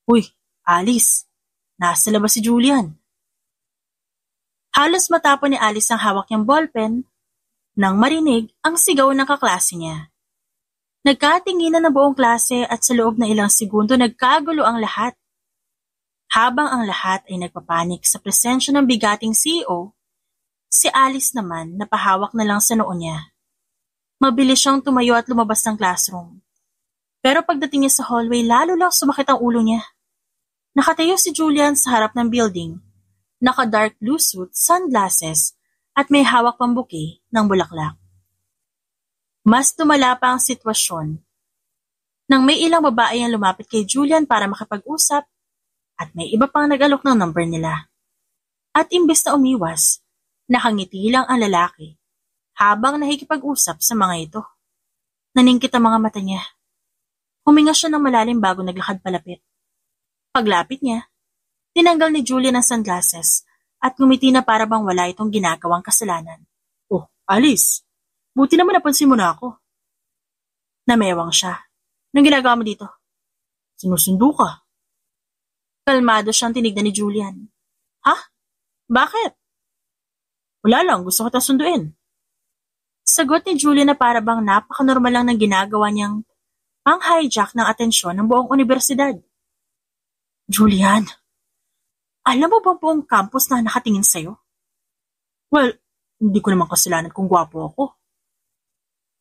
Uy, Alice, nasa labas si Julian. Halos matapon ni Alice ang hawak niyang ballpen nang marinig ang sigaw ng kaklase niya. Nagkatinginan ng buong klase at sa loob ng ilang segundo nagkagulo ang lahat. Habang ang lahat ay nagpapanik sa presensya ng bigating CEO, si Alice naman napahawak na lang sa noo niya. Mabilis siyang tumayo at lumabas ng classroom. Pero pagdating niya sa hallway, lalo lang sumakit ang ulo niya. Nakatayo si Julian sa harap ng building, naka-dark blue suit, sunglasses, at may hawak pang bouquet ng bulaklak. Mas tumala pa ang sitwasyon nang may ilang babae ang lumapit kay Julian para makipag-usap at may iba pang nag-alok ng number nila. At imbes na umiwas, nakangiti lang ang lalaki habang nakikipag-usap sa mga ito. Naningkit ang mga mata niya. Huminga siya ng malalim bago naglakad palapit. Paglapit niya, tinanggal ni Julian ang sunglasses at ngumiti na para bang wala itong ginagawang kasalanan. Oh, Alice, buti naman napansin mo na ako. Namewang siya. Anong ginagawa mo dito? Sinusundo ka. Kalmado siyang tinignan ni Julian. Ha? Bakit? Wala lang, gusto ko tayong sunduin. Sagot ni Julian na para bang napaka-normal lang ng ginagawa niyang pang-hijack ng atensyon ng buong universidad. Julian, alam mo bang buong campus na nakatingin sa'yo? Well, hindi ko naman kasalanan kung gwapo ako.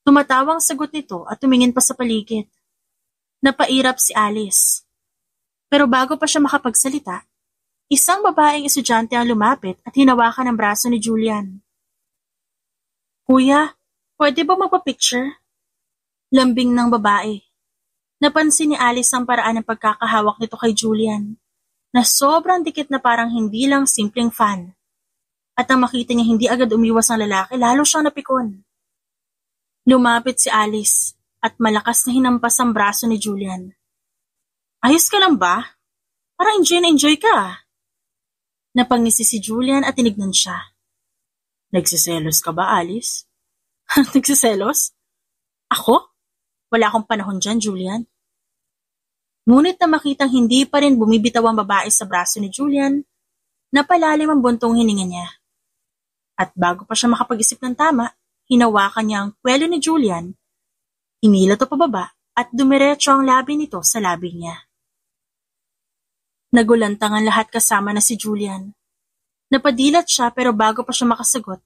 Tumatawang sagot nito at tumingin pa sa paligid. Napairap si Alice. Pero bago pa siya makapagsalita, isang babaeng estudyante ang lumapit at hinawakan ang braso ni Julian. Kuya, pwede ba magpa-picture? Lambing ng babae. Napansin ni Alice ang paraan ng pagkakahawak nito kay Julian, na sobrang dikit na parang hindi lang simpleng fan. At nang makita niya hindi agad umiwas ang lalaki, lalo siyang napikon. Lumapit si Alice at malakas na hinampas ang braso ni Julian. Ayos ka lang ba? Parang enjoy na enjoy ka. Napangisi si Julian at tinignan siya. Nagsiselos ka ba, Alice? Nagsiselos? Ako? Wala akong panahon dyan, Julian. Ngunit na makitang hindi pa rin bumibitaw ang babae sa braso ni Julian, napalalim ang buntong hininga niya. At bago pa siya makapag-isip ng tama, hinawakan niya ang kwelo ni Julian, hinila to pababa at dumiretso ang labi nito sa labi niya. Nagulantang ang lahat kasama na si Julian. Napadilat siya pero bago pa siya makasagot,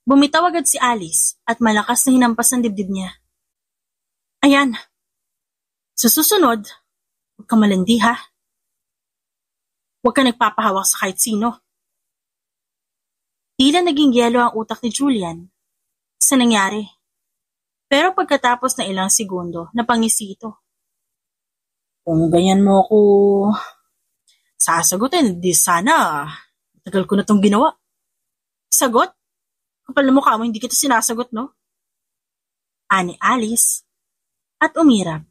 bumitaw agad si Alice at malakas na hinampas ang dibdib niya. Ayan, sa susunod, huwag kang malandi ha. Huwag kang nagpapahawak sa kahit sino. Tila naging yelo ang utak ni Julian sa nangyari. Pero pagkatapos ng ilang segundo, napangisi ito. Kung ganyan mo ako sasagutin, di sana tagal ko na itong ginawa. Sagot? Kapal na mukha mo, hindi kita sinasagot, no? Ani Alice at umirap.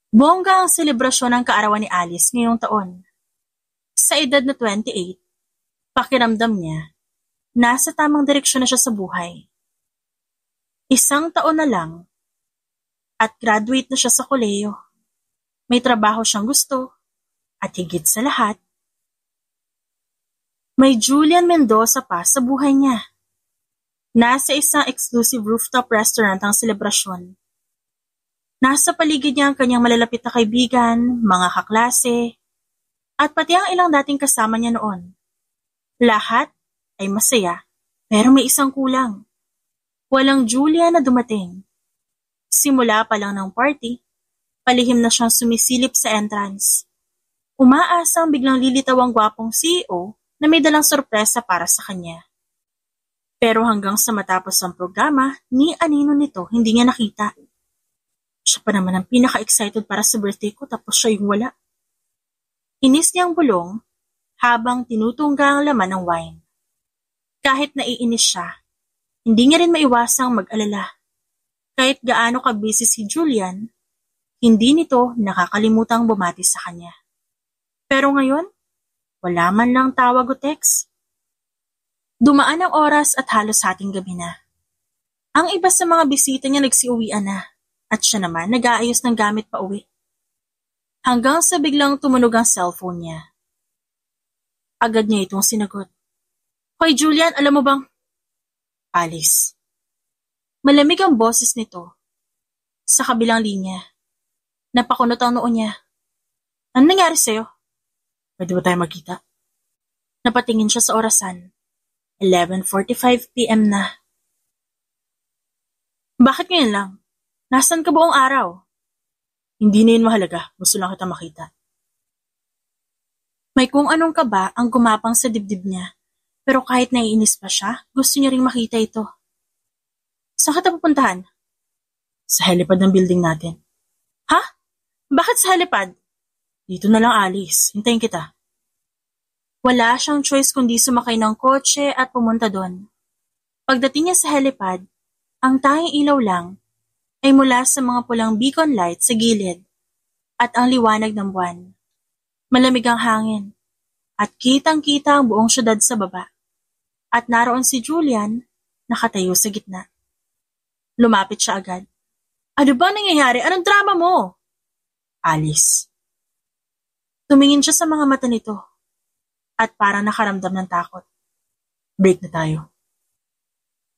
Bongga ang selebrasyon ng kaarawan ni Alice ngayong taon. Sa edad na 28, pakiramdam niya, nasa tamang direksyon na siya sa buhay. Isang taon na lang at graduate na siya sa kolehiyo. May trabaho siyang gusto at higit sa lahat, may Julian Mendoza pa sa buhay niya. Nasa isang exclusive rooftop restaurant ang selebrasyon. Nasa paligid niya ang kanyang malalapit na kaibigan, mga kaklase, at pati ang ilang dating kasama niya noon. Lahat ay masaya, pero may isang kulang. Walang Julian na dumating. Simula pa lang ng party, palihim na siyang sumisilip sa entrance. Umaasa ang biglang lilitaw ang gwapong CEO na may dalang sorpresa para sa kanya. Pero hanggang sa matapos ang programa, ni anino nito hindi niya nakita. Siya pa naman ang pinaka-excited para sa birthday ko tapos siya yung wala. Inis niyang bulong habang tinutungga ang laman ng wine. Kahit naiinis siya, hindi niya rin maiwasang mag-alala. Kahit gaano ka-busy si Julian, hindi nito nakakalimutang bumati sa kanya. Pero ngayon, wala man lang tawag o text. Dumaan ang oras at halos hating gabi na. Ang iba sa mga bisita niya nagsiuwian na at siya naman nag-aayos ng gamit pa uwi. Hanggang sa biglang tumunog ang cellphone niya. Agad niya itong sinagot. Hoy Julian, alam mo bang? Alice. Malamig ang boses nito. Sa kabilang linya. Napakunot ang noo niya. Ano nangyari sa'yo? Pwede ba tayo magkita? Napatingin siya sa orasan. 11:45 p.m. na. Bakit ngayon lang? Nasaan ka buong araw? Hindi na yun mahalaga. Gusto lang kita makita. May kung anong kaba ang gumapang sa dibdib niya. Pero kahit naiinis pa siya, gusto niya ring makita ito. Saan kita pupuntahan? Sa helipad ng building natin. Ha? Bakit sa helipad? Dito na lang, Alice. Hintayin kita. Wala siyang choice kundi sumakay ng kotse at pumunta doon. Pagdating niya sa helipad, ang tanging ilaw lang ay mula sa mga pulang beacon light sa gilid at ang liwanag ng buwan. Malamig ang hangin. at kitang-kita ang buong syudad sa baba. At naroon si Julian, nakatayo sa gitna. Lumapit siya agad. Ano ba nangyayari? Anong drama mo? Alice. Tumingin siya sa mga mata nito at parang nakaramdam ng takot. Break na tayo.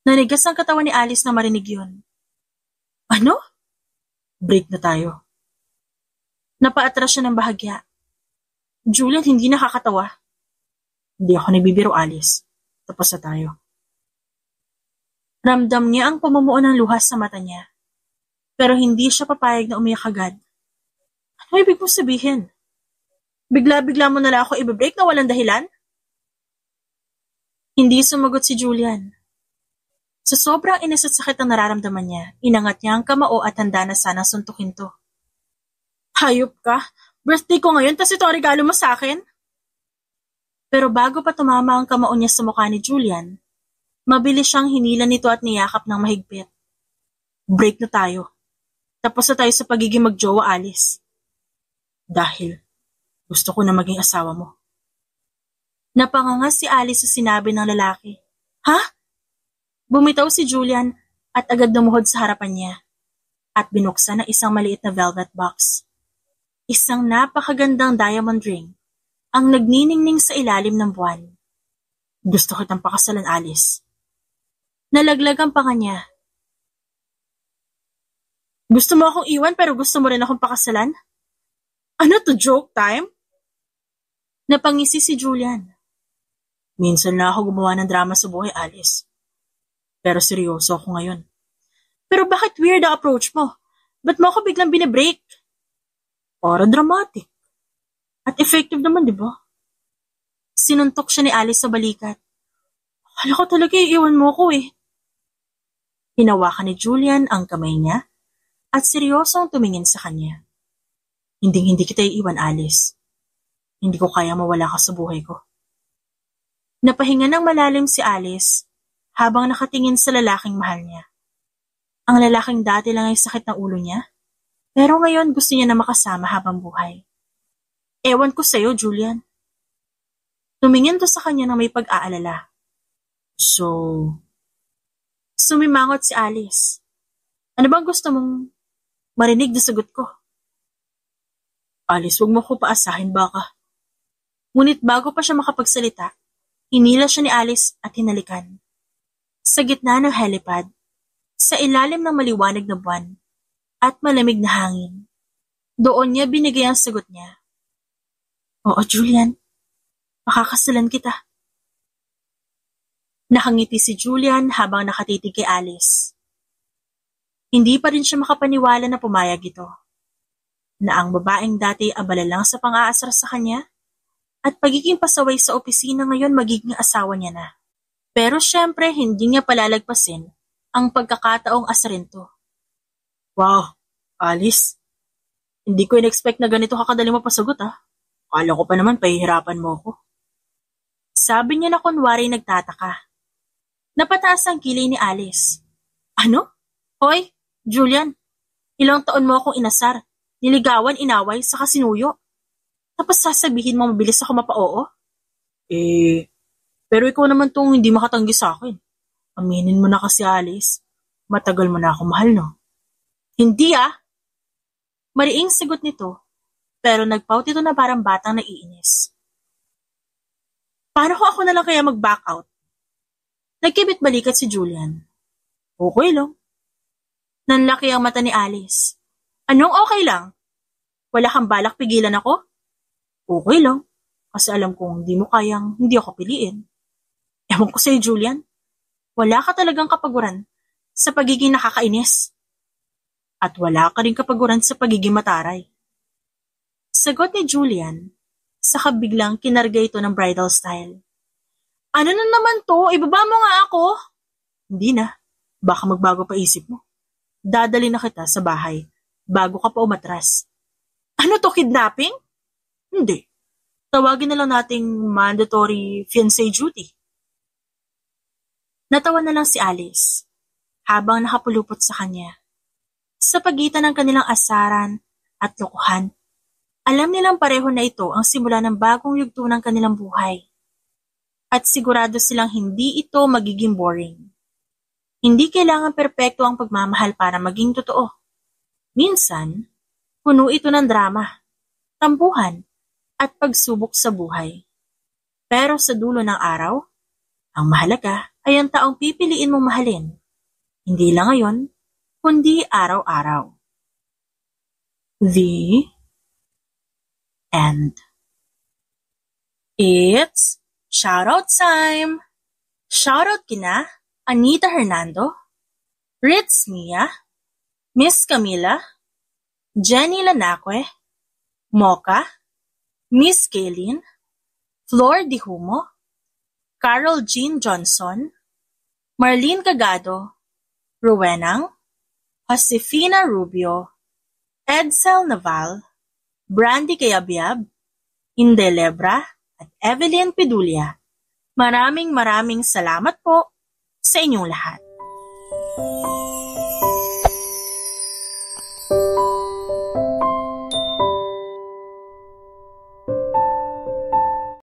Nanigas ang katawan ni Alice na marinig yun. Ano? Break na tayo. Napaatras siya ng bahagya. Julian, hindi nakakatawa. Hindi ako nagbibiro, Alice. Tapos na tayo. Ramdam niya ang pamumuo ng luha sa mata niya. Pero hindi siya papayag na umiyak agad. Ano ibig mong sabihin? Bigla-bigla mo na lang ako i-break na walang dahilan? Hindi sumagot si Julian. Sa sobrang inis at sakit ang nararamdaman niya, inangat niya ang kamao at handa na sanang suntukin to. Hayop ka! Birthday ko ngayon, tas ito ang regalo mo sa akin? Pero bago pa tumama ang kamao niya sa mukha ni Julian, mabilis siyang hinila nito at niyakap ng mahigpit. Break na tayo. Tapos na tayo sa pagiging magjowa, Alice. Dahil gusto ko na maging asawa mo. Napanganga si Alice sa sinabi ng lalaki. Ha? Bumitaw si Julian at agad lumuhod sa harapan niya at binuksan ang isang maliit na velvet box. Isang napakagandang diamond ring ang nagniningning sa ilalim ng buwan. Gusto kitang pakasalan, Alice. Nalaglag ang panga niya. Gusto mo akong iwan pero gusto mo rin akong pakasalan? Ano to, joke time? Napangisi si Julian. Minsan na ako gumawa ng drama sa buhay, Alice. Pero seryoso ako ngayon. Pero bakit weird ang approach mo? Ba't mo ako biglang binibreak? Para dramatic. At effective naman, di ba? Sinuntok siya ni Alice sa balikat. Akala ko talaga iiwan mo ko eh. Hinawakan ni Julian ang kamay niya at seryosong tumingin sa kanya. Hindi kita iiwan, Alice. Hindi ko kaya mawala ka sa buhay ko. Napahinga ng malalim si Alice habang nakatingin sa lalaking mahal niya. Ang lalaking dati lang ay sakit ng ulo niya, pero ngayon gusto niya na makasama habang buhay. Ewan ko sa'yo, Julian. Tumingin to sa kanya ng may pag-aalala. Sumimangot si Alice. Ano bang gusto mong marinig na sagot ko? Alice, huwag mo ko paasahin baka. Ngunit bago pa siya makapagsalita, hinila siya ni Alice at hinalikan. Sa gitna ng helipad, sa ilalim ng maliwanag na buwan at malamig na hangin, doon niya binigay ang sagot niya. Oo, Julian, makakasalan kita. Nakangiti si Julian habang nakatitig kay Alice. Hindi pa rin siya makapaniwala na pumayag ito. Na ang babaeng dati abala lang sa pang-aasar sa kanya at pagiging pasaway sa opisina ngayon magiging asawa niya na. Pero syempre hindi niya palalagpasin ang pagkakataong asarin to. Wow, Alice. Hindi ko in-expect na ganito kakadali mo pasagot ah. Akala ko pa naman pahihirapan mo ko. Sabi niya na kunwari nagtataka. Napataas ang kilay ni Alice. Ano? Hoy, Julian, ilang taon mo akong inasar, niligawan, inaway, saka sinuyo. Tapos sasabihin mo mabilis ako mapa-oo? Pero ikaw naman tong hindi makatanggi sa akin. Aminin mo na kasi, Alice. Matagal mo na ako mahal, no? Hindi ah. Mariing sagot nito, pero nagpaut ito na parang batang naiinis. Paano kung ako na lang kaya mag-back out? Nagkibit balikat si Julian. Okay lang. Nanlaki ang mata ni Alice. Anong okay lang? Wala kang balak pigilan ako? Okay lang. Kasi alam kong hindi mo kayang hindi ako piliin. Ewan ko sa'yo, Julian. Wala ka talagang kapaguran sa pagiging nakakainis. At wala ka rin kapaguran sa pagiging mataray. Sagot ni Julian, saka biglang kinarga ito ng bridal style. Ano na naman to? Ibaba mo nga ako. Hindi na. Baka magbago pa isip mo. Dadali na kita sa bahay bago ka pa umatras. Ano to, kidnapping? Hindi. Tawagin na lang nating mandatory fiancé duty. Natawa na lang si Alice habang nakapulupot sa kanya. Sa pagitan ng kanilang asaran at lokohan, Alam nilang pareho na ito ang simula ng bagong yugto ng kanilang buhay. At sigurado silang hindi ito magiging boring. Hindi kailangan perpekto ang pagmamahal para maging totoo. Minsan, puno ito ng drama, tampuhan, at pagsubok sa buhay. Pero sa dulo ng araw, ang mahalaga ay ang taong pipiliin mong mahalin. Hindi lang ngayon, kundi araw-araw. The end. It's shoutout time! Shoutout kina Anita Hernando, Ritz Mia, Miss Camila, Jenny Lanacque, Mocha, Miss Kaylin, Flor Di Humo, Carol Jean Johnson, Marlene Cagado, Ruwenang, Josefina Rubio, Edsel Naval, Brandy Cayabyab, Inde Lebra, at Evelyn Pedulia. Maraming salamat po sa inyong lahat.